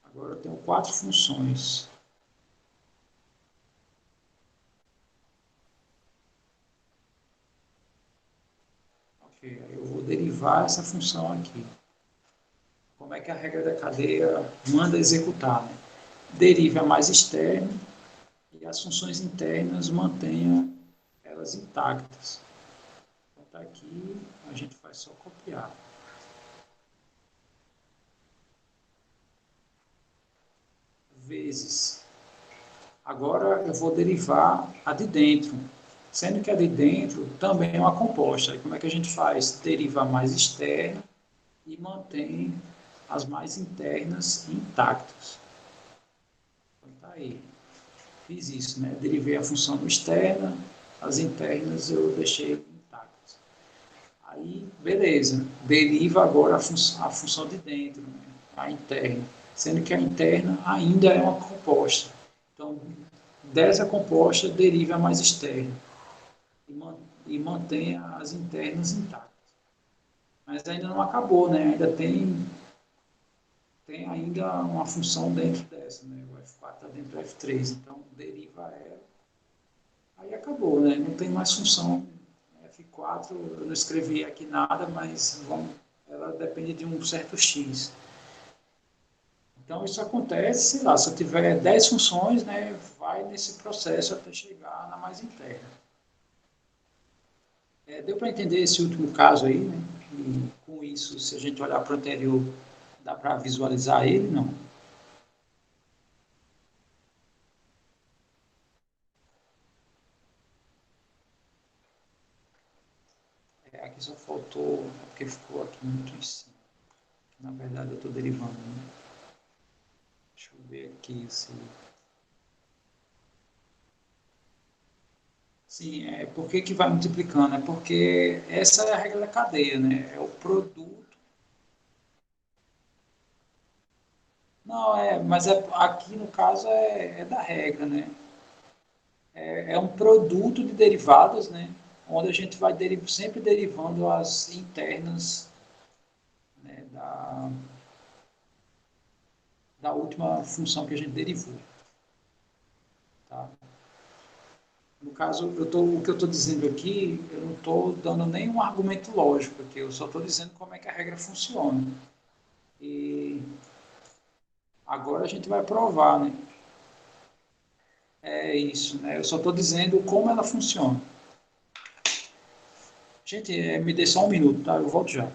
Agora eu tenho quatro funções. Ok, aí eu vou derivar essa função aqui. Como é que a regra da cadeia manda executar, né? Derive a mais externa e as funções internas mantenha elas intactas. Então tá aqui, a gente faz só copiar. Vezes. Agora eu vou derivar a de dentro, sendo que a de dentro também é uma composta. Aí como é que a gente faz? Deriva a mais externa e mantém as mais internas intactas. Então tá aí. Fiz isso, né? Derivei a função externa, as internas eu deixei intactas. Aí, beleza. Deriva agora a função de dentro, né? A interna. Sendo que a interna ainda é uma composta. Então, dessa composta, deriva a mais externa e mantenha as internas intactas. Mas ainda não acabou, né? Ainda tem ainda uma função dentro dessa, né? O F4 está dentro do F3, então deriva ela. Aí acabou, né? Não tem mais função. F4, eu não escrevi aqui nada, mas ela depende de um certo X. Então isso acontece, sei lá, se eu tiver 10 funções, né, vai nesse processo até chegar na mais interna. Deu para entender esse último caso aí, né? E com isso, se a gente olhar para o anterior, dá para visualizar ele? Não. Aqui só faltou, porque ficou aqui muito em cima. Na verdade, eu estou derivando, né? Deixa eu ver aqui se. Sim, por que vai multiplicando? É porque essa é a regra da cadeia, né? É o produto. Não, mas aqui no caso é da regra, né? é um produto de derivadas, né? Onde a gente vai sempre derivando as internas, né, da última função que a gente derivou. Tá? No caso, o que eu estou dizendo aqui, eu não estou dando nenhum argumento lógico aqui, eu só estou dizendo como é que a regra funciona. E agora a gente vai provar, né? É isso, né? Eu só estou dizendo como ela funciona. Gente, me dê só um minuto, tá? Eu volto já.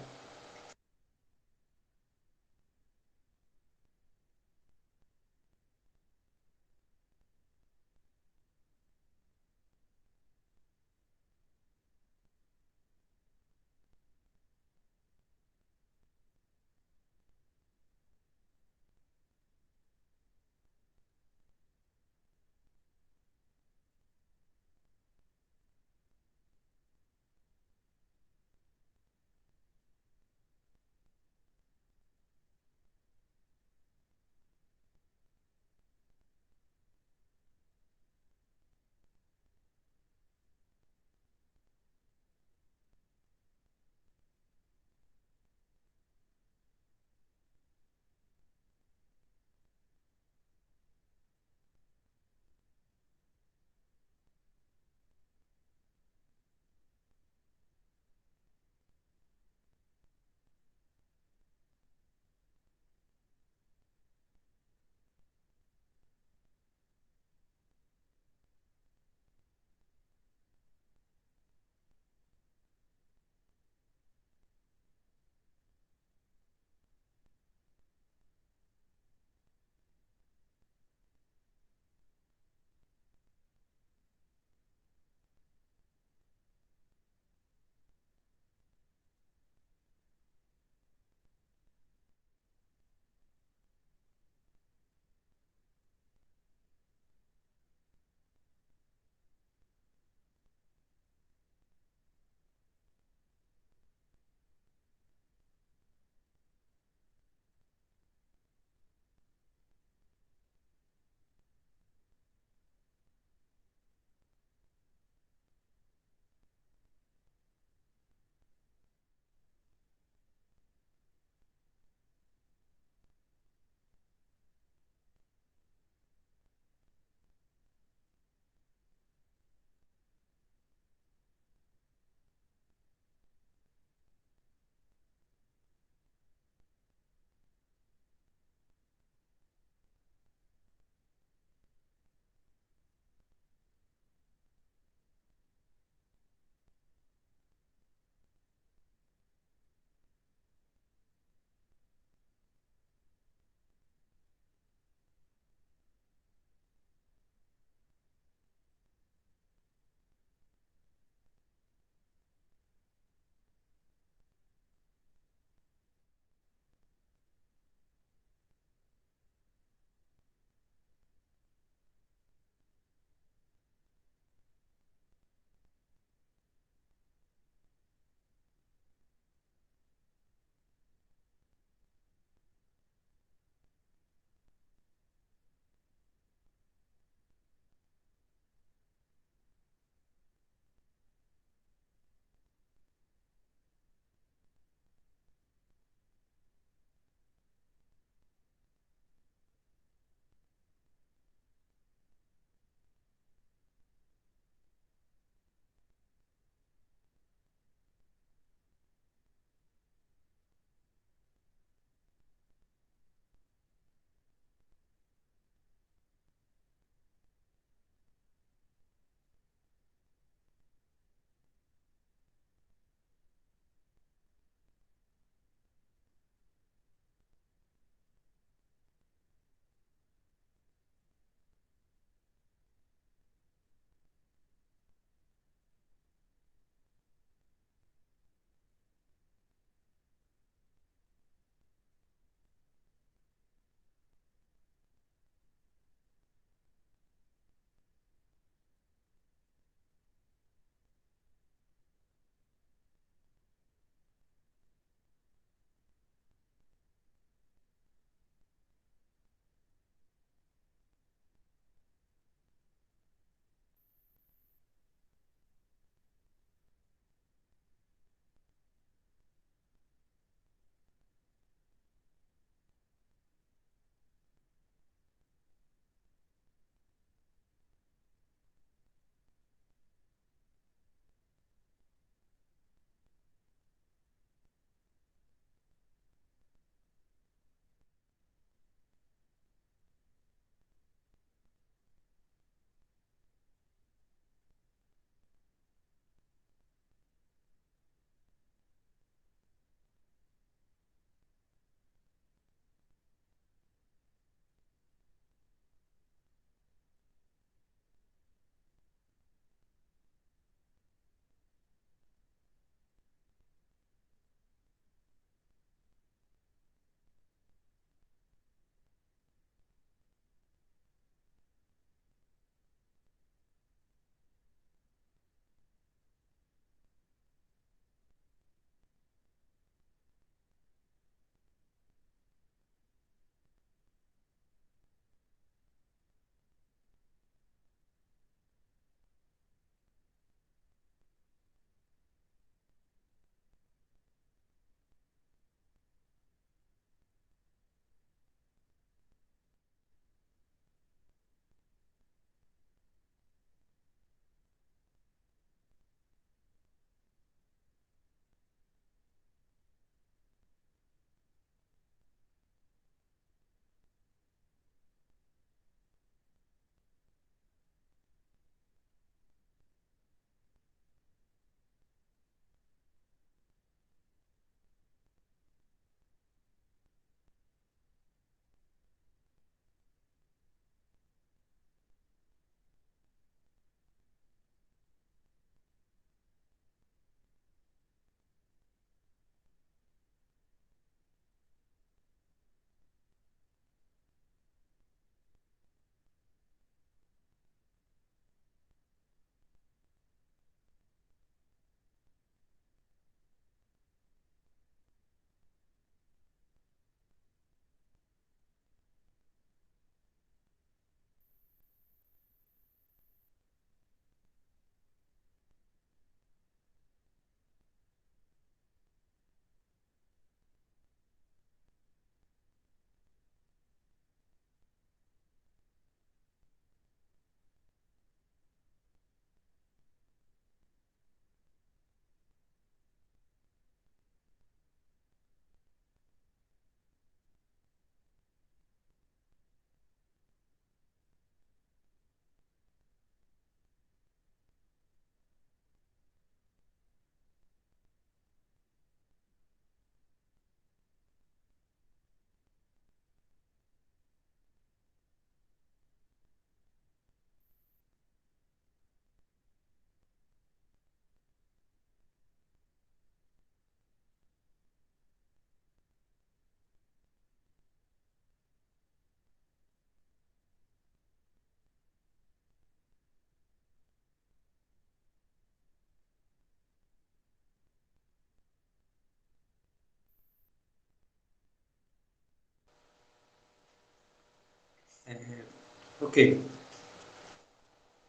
Ok.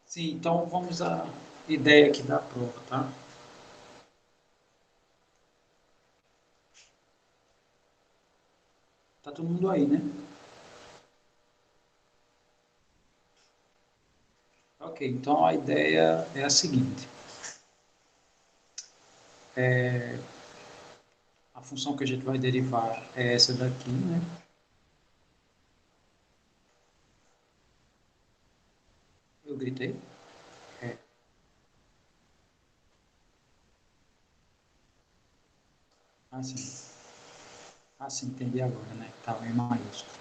Sim, então vamos à ideia aqui da prova, tá? Tá todo mundo aí, né? Ok, então a ideia é a seguinte. A função que a gente vai derivar é essa daqui, né? Eu gritei. É. Assim. Assim, entendi agora, né? Estava em maiúsculo.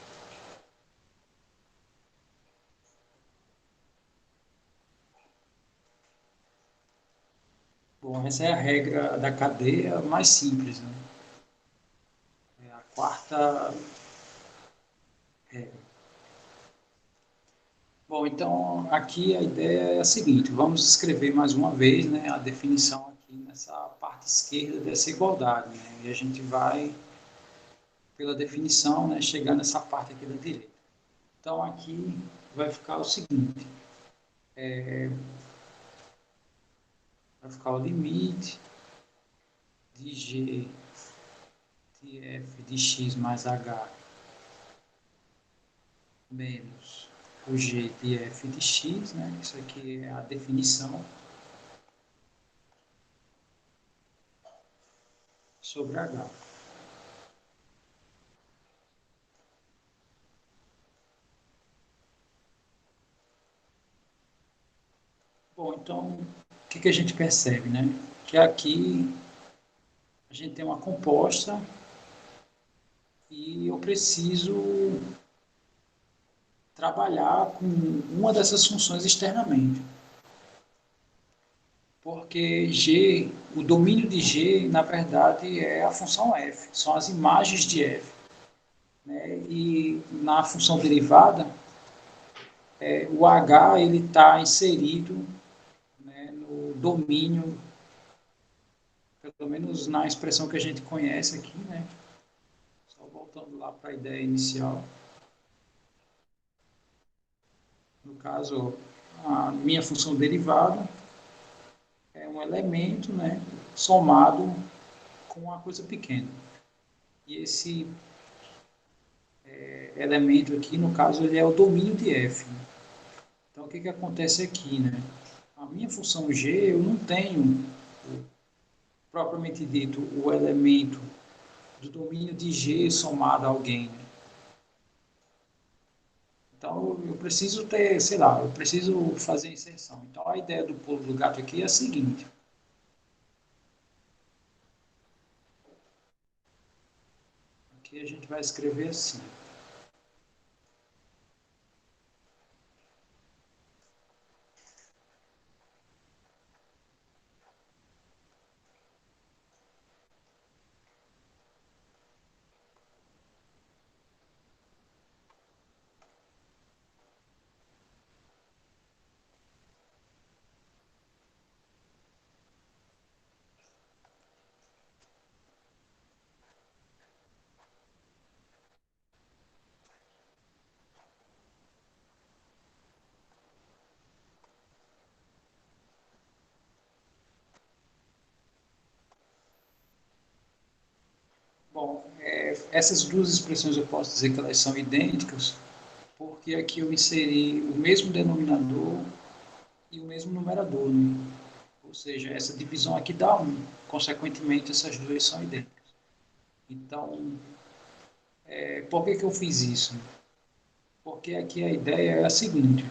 Bom, essa é a regra da cadeia mais simples, né? É a quarta regra. Bom, então aqui a ideia é a seguinte: vamos escrever mais uma vez, né, a definição aqui nessa parte esquerda dessa igualdade, né? E a gente vai, pela definição, né, chegar nessa parte aqui da direita. Então aqui vai ficar o seguinte: vai ficar o limite de g de f de x mais h menos o g de f de x, né? Isso aqui é a definição sobre h. Bom, então, o que a gente percebe, né? Que aqui a gente tem uma composta e eu preciso trabalhar com uma dessas funções externamente. Porque G, o domínio de G, na verdade, é a função f, são as imagens de f. Né? E na função derivada, o H está inserido, né, no domínio, pelo menos na expressão que a gente conhece aqui, né? Só voltando lá para a ideia inicial. No caso, a minha função derivada é um elemento, né, somado com uma coisa pequena. E esse elemento aqui, no caso, ele é o domínio de f. Né? Então, o que, que acontece aqui? Né? A minha função g, eu não tenho, propriamente dito, o elemento do domínio de g somado a alguém. Né? Então, eu preciso ter, sei lá, eu preciso fazer a inserção. Então, a ideia do pulo do gato aqui é a seguinte. Aqui a gente vai escrever assim. Bom, essas duas expressões eu posso dizer que elas são idênticas, porque aqui eu inseri o mesmo denominador e o mesmo numerador. Né? Ou seja, essa divisão aqui dá 1. Consequentemente, essas duas são idênticas. Então, por que eu fiz isso? Porque aqui a ideia é a seguinte: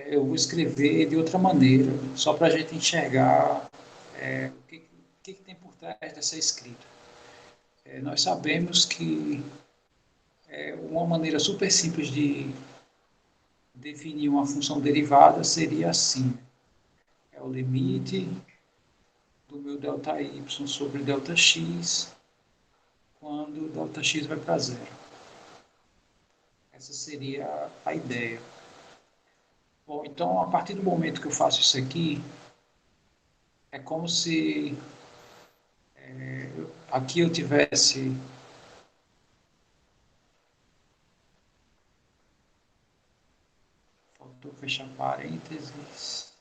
eu vou escrever de outra maneira, só para a gente enxergar o que tem por trás dessa escrita. Nós sabemos que uma maneira super simples de definir uma função derivada seria assim: é o limite do meu ΔY sobre ΔX quando ΔX vai para zero. Essa seria a ideia. Bom, então, a partir do momento que eu faço isso aqui, é como se aqui eu tivesse fechar parênteses.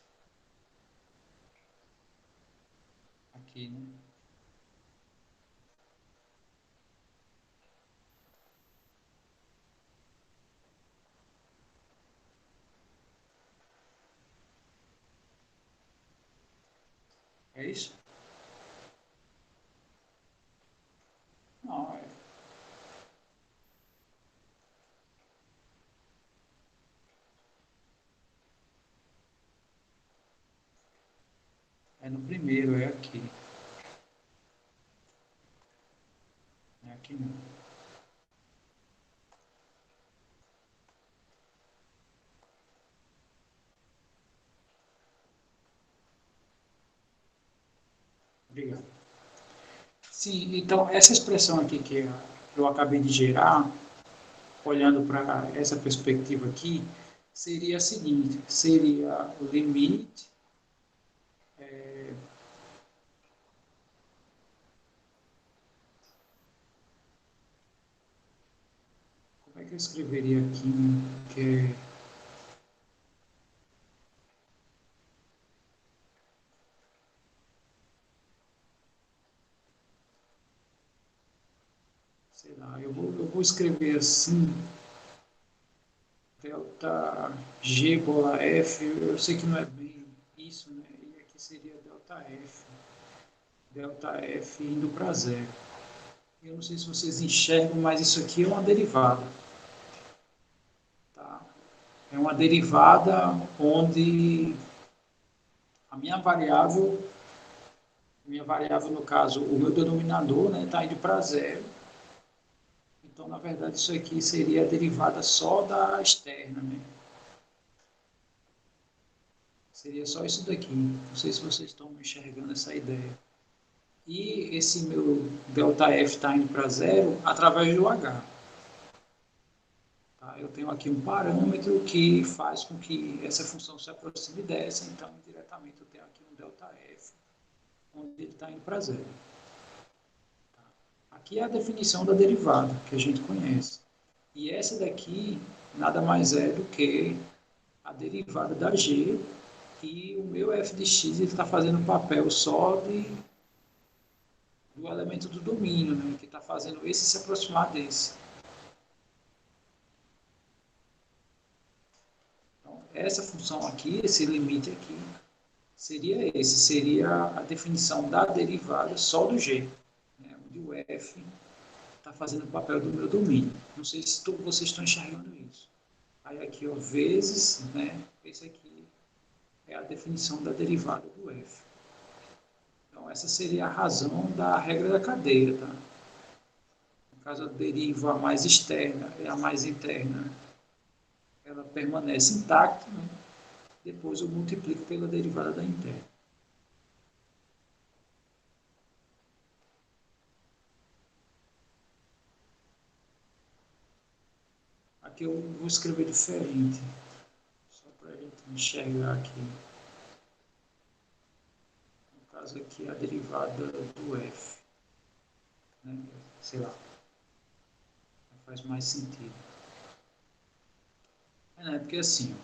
Aqui, né? É isso? Não, é no primeiro, é aqui. É aqui não. Obrigado. Sim, então essa expressão aqui que eu acabei de gerar, olhando para essa perspectiva aqui, seria a seguinte, seria o limite, como é que eu escreveria aqui, né? Que sei lá, eu vou escrever assim, delta G bola F, eu sei que não é bem isso, né? E aqui seria delta F indo para zero. Eu não sei se vocês enxergam, mas isso aqui é uma derivada, tá? É uma derivada onde a minha variável no caso, o meu denominador, né, está indo para zero. Então, na verdade, isso aqui seria a derivada só da externa, né? Seria só isso daqui. Não sei se vocês estão enxergando essa ideia. E esse meu ΔF está indo para zero através do H. Tá? Eu tenho aqui um parâmetro que faz com que essa função se aproxime dessa, então, diretamente eu tenho aqui um ΔF, onde ele está indo para zero. Tá? Aqui é a definição da derivada, que a gente conhece. E essa daqui nada mais é do que a derivada da g, e o meu f de x está fazendo o papel só do elemento do domínio, né, que está fazendo esse se aproximar desse. Então, essa função aqui, esse limite aqui, seria a definição da derivada só do g, né, onde o f está fazendo o papel do meu domínio. Não sei se vocês estão enxergando isso. Aí aqui, ó, vezes, né, esse aqui é a definição da derivada do f. Então, essa seria a razão da regra da cadeia, tá? No caso, a deriva mais externa e a mais interna, ela permanece intacta, né? Depois eu multiplico pela derivada da interna. Aqui eu vou escrever diferente, só para a gente enxergar aqui. No caso aqui, a derivada do f, né? Sei lá, faz mais sentido. É, porque assim,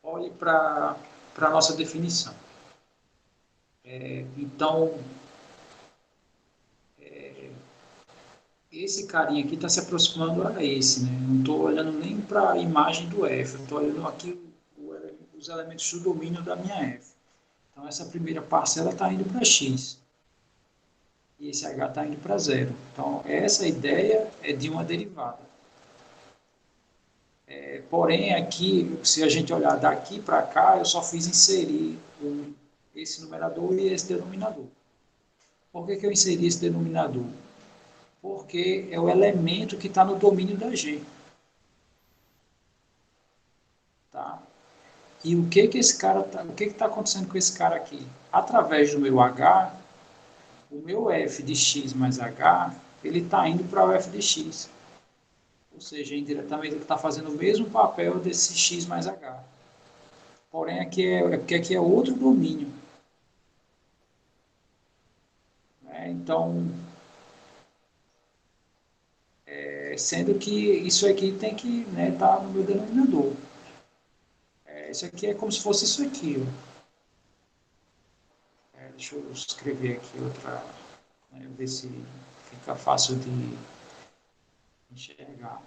olhe para a nossa definição. Então, esse carinha aqui está se aproximando a esse, né? Não estou olhando nem para a imagem do f, estou olhando aqui os elementos do domínio da minha f. Então, essa primeira parcela está indo para x. E esse h está indo para zero. Então, essa ideia é de uma derivada. Porém, aqui, se a gente olhar daqui para cá, eu só fiz inserir esse numerador e esse denominador. Por que eu inseri esse denominador? Porque é o elemento que está no domínio da G. Tá? E o que está acontecendo com esse cara aqui? Através do meu H, o meu f de x mais h, ele está indo para o f de x. Ou seja, indiretamente ele está fazendo o mesmo papel desse x mais h. Porém, porque aqui é outro domínio. Né? Então, sendo que isso aqui tem que estar, né, no meu denominador. Isso aqui é como se fosse isso aqui. Ó. Deixa eu escrever aqui outra, né, ver se fica fácil de enxergar.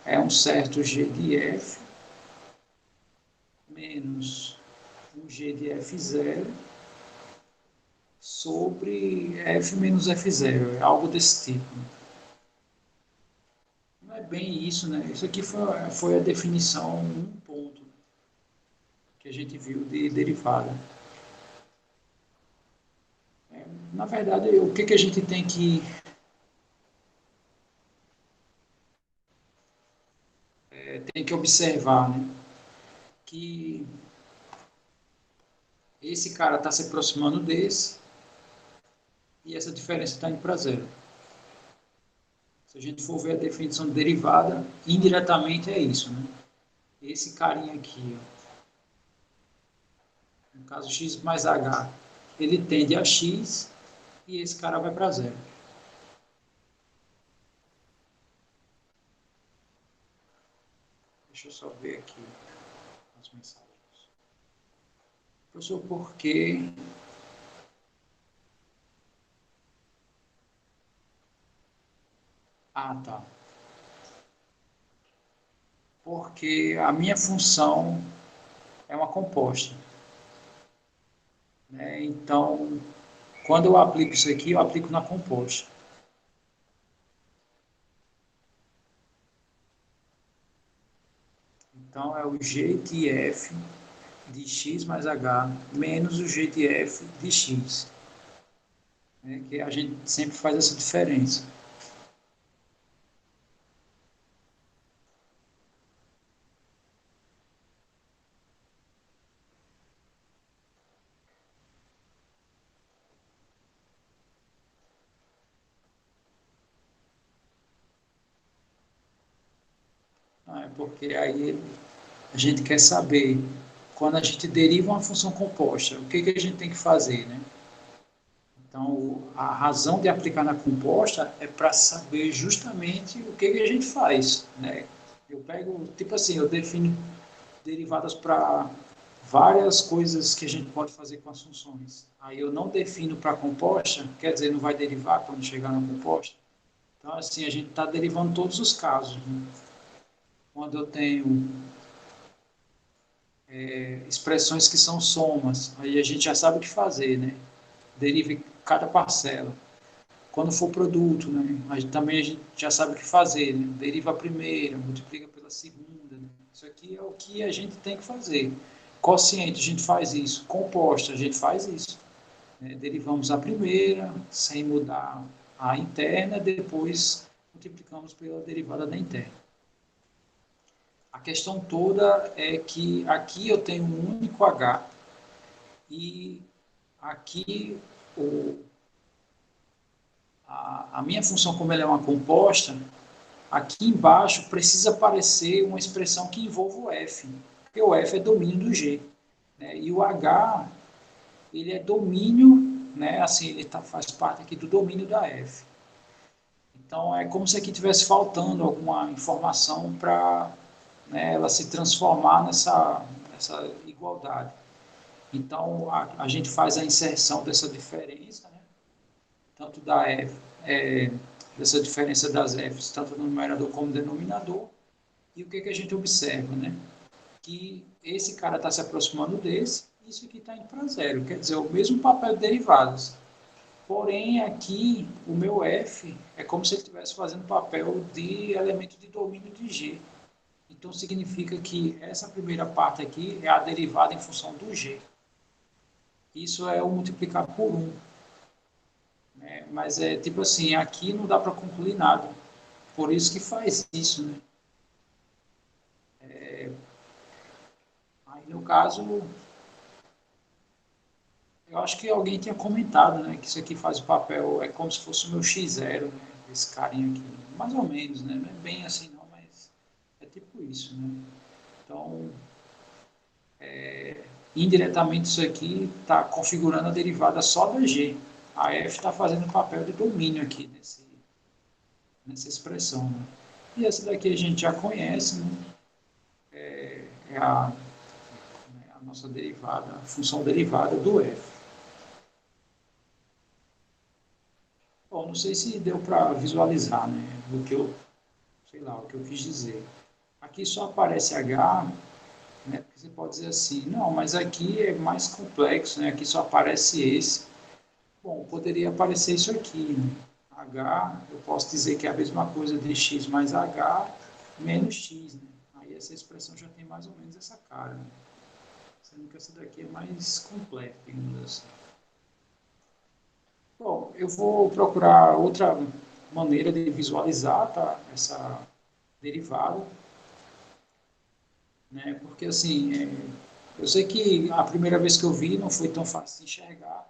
É um certo G de F menos um G de F0 sobre F menos F0. É algo desse tipo. Não é bem isso, né? Isso aqui foi a definição, um ponto que a gente viu de derivada. Na verdade, o que a gente tem que observar, né? Que esse cara está se aproximando desse e essa diferença está indo para zero. Se a gente for ver a definição de derivada, indiretamente é isso, né? Esse carinha aqui, ó, no caso x mais h, ele tende a x e esse cara vai para zero. Deixa eu só ver aqui as mensagens. Professor, por quê? Ah, tá. Porque a minha função é uma composta. Né? Então, quando eu aplico isso aqui, eu aplico na composta. Então, é o G de F de x mais h menos o G de F de x. Né? Que a gente sempre faz essa diferença. Porque aí a gente quer saber, quando a gente deriva uma função composta, o que a gente tem que fazer, né? Então, a razão de aplicar na composta é para saber justamente o que a gente faz, né? Eu pego, tipo assim, eu defino derivadas para várias coisas que a gente pode fazer com as funções. Aí eu não defino para composta, quer dizer, não vai derivar quando chegar na composta. Então, assim, a gente está derivando todos os casos, né? Quando eu tenho expressões que são somas, aí a gente já sabe o que fazer, né? Derive cada parcela. Quando for produto, né? Também a gente já sabe o que fazer, né? Deriva a primeira, multiplica pela segunda. Né? Isso aqui é o que a gente tem que fazer. Quociente, a gente faz isso. Composta, a gente faz isso. Né? Derivamos a primeira, sem mudar a interna, depois multiplicamos pela derivada da interna. A questão toda é que aqui eu tenho um único H e aqui a minha função, como ela é uma composta, aqui embaixo precisa aparecer uma expressão que envolva o F, porque o F é domínio do G. Né? E o H, ele é domínio, né? Assim, ele faz parte aqui do domínio da F. Então, é como se aqui tivesse faltando alguma informação para, né, ela se transformar nessa igualdade. Então, a gente faz a inserção dessa diferença, né? Tanto da F, dessa diferença das Fs, tanto no numerador como no denominador. E o que a gente observa, né? Que esse cara está se aproximando desse, e isso aqui está indo para zero. Quer dizer, o mesmo papel de derivadas. Porém, aqui, o meu F é como se ele estivesse fazendo papel de elemento de domínio de G. Então, significa que essa primeira parte aqui é a derivada em função do G. Isso é o multiplicar por 1. Né? Mas é tipo assim, aqui não dá para concluir nada. Por isso que faz isso. Né? Aí, no caso, eu acho que alguém tinha comentado, né, que isso aqui faz o papel, é como se fosse o meu X0, né, esse carinha aqui. Mais ou menos, né, não é bem assim não, mas é tipo isso, né. Então, indiretamente isso aqui está configurando a derivada só da G. A F está fazendo o papel de domínio aqui nessa expressão. Né. E essa daqui a gente já conhece, né, é a nossa derivada, a função derivada do f. Bom, não sei se deu para visualizar, né, o que eu, sei lá, o que eu quis dizer. Aqui só aparece h, né, porque você pode dizer assim, não, mas aqui é mais complexo, né, aqui só aparece esse. Bom, poderia aparecer isso aqui, né? H, eu posso dizer que é a mesma coisa de x mais h menos x, né? Aí essa expressão já tem mais ou menos essa cara, né? Sendo que essa daqui é mais completa, digamos assim. Bom, eu vou procurar outra maneira de visualizar, tá, essa derivada, né? Porque assim, eu sei que a primeira vez que eu vi não foi tão fácil de enxergar,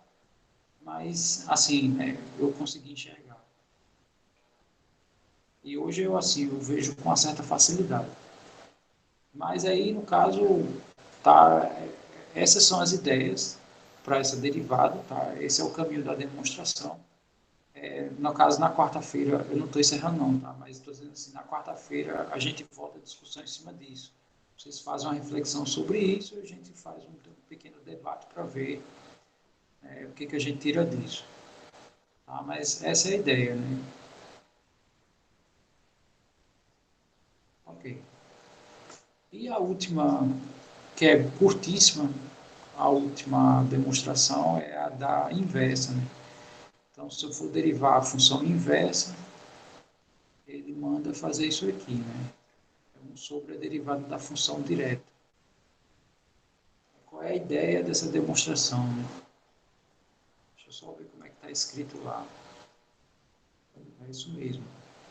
mas assim, né, eu consegui enxergar. E hoje eu assim, eu vejo com uma certa facilidade. Mas aí, no caso, tá, essas são as ideias para essa derivada, tá? Esse é o caminho da demonstração. No caso, na quarta-feira, eu não estou encerrando não, tá? Mas estou dizendo assim, na quarta-feira a gente volta a discussão em cima disso. Vocês fazem uma reflexão sobre isso e a gente faz um pequeno debate para ver o que a gente tira disso. Tá? Mas essa é a ideia, né? Ok. E a última, que é curtíssima, a última demonstração é a da inversa, né? Então, se eu for derivar a função inversa, ele manda fazer isso aqui, né? É um sobre a derivada da função direta. Qual é a ideia dessa demonstração, né? Deixa eu só ver como é que está escrito lá. É isso mesmo.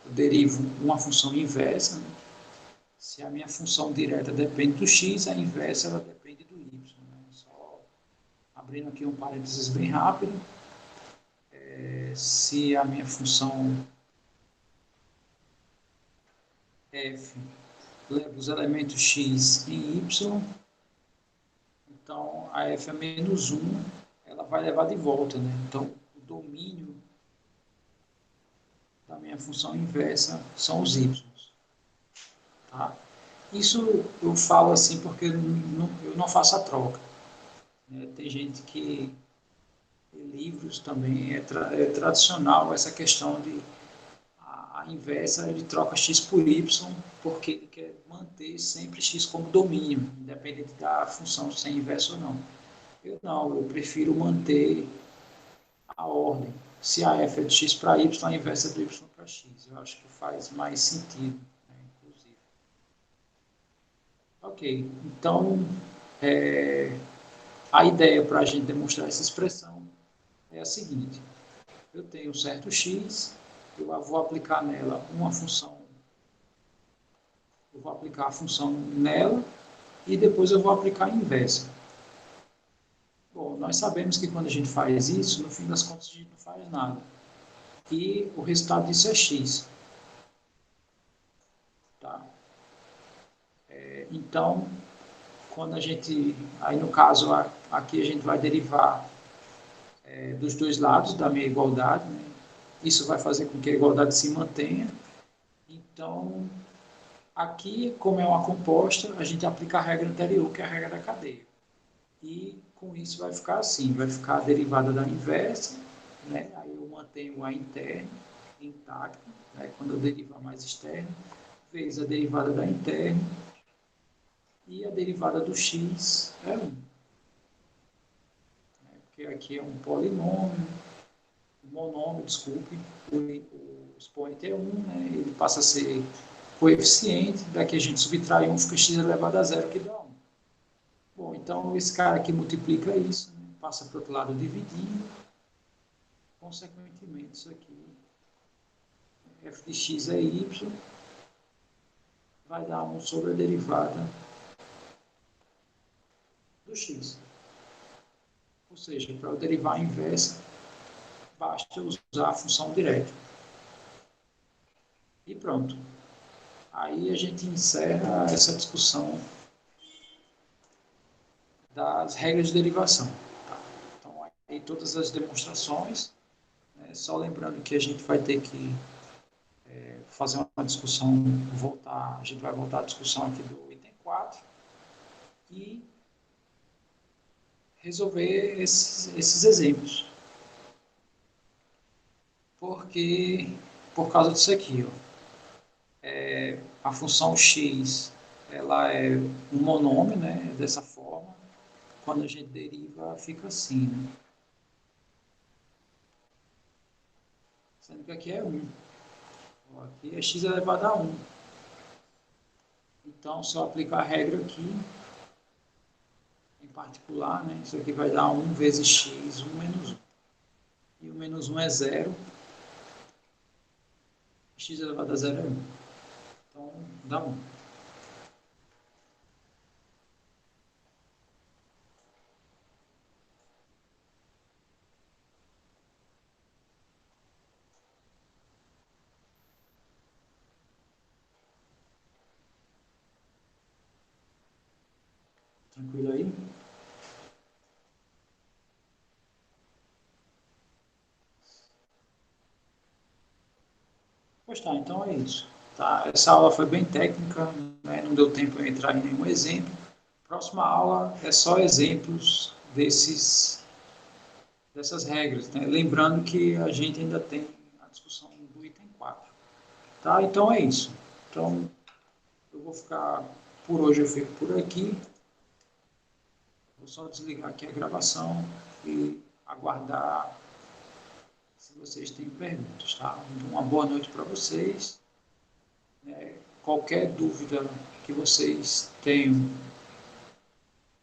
Eu derivo uma função inversa, né? Se a minha função direta depende do x, a inversa ela depende do y. Né? Só abrindo aqui um parênteses bem rápido. Se a minha função f leva os elementos x e y, então a f é menos 1, ela vai levar de volta, né? Então o domínio da minha função inversa são os y. Tá? Isso eu falo assim porque eu não faço a troca. Né? Tem gente que em livros também é tradicional essa questão de a inversa, ele troca x por y, porque ele quer manter sempre x como domínio, independente da função ser inversa ou não. Eu não, eu prefiro manter a ordem. Se a f é de x para y, a inversa é do y para x. Eu acho que faz mais sentido, né, inclusive. Ok, então a ideia para a gente demonstrar essa expressão é a seguinte: eu tenho um certo x, eu vou aplicar nela uma função, eu vou aplicar a função nela e depois eu vou aplicar a inversa. Bom, nós sabemos que quando a gente faz isso, no fim das contas a gente não faz nada. E o resultado disso é x. Tá? Então, quando a gente, aí no caso aqui a gente vai derivar dos dois lados da minha igualdade, né? Isso vai fazer com que a igualdade se mantenha. Então, aqui, como é uma composta, a gente aplica a regra anterior, que é a regra da cadeia. E com isso vai ficar assim, vai ficar a derivada da inversa, né? Aí eu mantenho a interna intacta, né? Quando eu derivo a mais externa, vezes a derivada da interna, e a derivada do x é 1. Né? Porque aqui é um polinômio, um monômio, desculpe, o expoente é 1, né? Ele passa a ser coeficiente, daqui a gente subtrai 1, fica x elevado a zero, que dá 1. Bom, então esse cara aqui multiplica isso, né? Passa para o outro lado dividindo, consequentemente isso aqui, f de x é y, vai dar 1 sobre a derivada do x. Ou seja, para eu derivar a inversa, basta usar a função direta. E pronto. Aí a gente encerra essa discussão das regras de derivação. Tá? Então, aí todas as demonstrações, né? Só lembrando que a gente vai ter que fazer uma discussão, a gente vai voltar à discussão aqui do item 4 e resolver esses exemplos. Porque, por causa disso aqui, ó, a função x ela é um monômio, né, dessa forma. Quando a gente deriva, fica assim, né? Sendo que aqui é 1. Aqui é x elevado a 1. Então, se eu aplicar a regra aqui, em particular, né, isso aqui vai dar 1 vezes x, 1 menos 1. E o menos 1 é 0. X elevado a 0 é 1. Então, dá 1. Tranquilo aí? Pois tá, então é isso. Tá? Essa aula foi bem técnica, né? Não deu tempo de entrar em nenhum exemplo. Próxima aula é só exemplos dessas regras, né? Lembrando que a gente ainda tem a discussão do item 4. Tá? Então é isso. Então, eu vou ficar, por hoje eu fico por aqui. Vou só desligar aqui a gravação e aguardar se vocês têm perguntas, tá? Uma boa noite para vocês. Qualquer dúvida que vocês tenham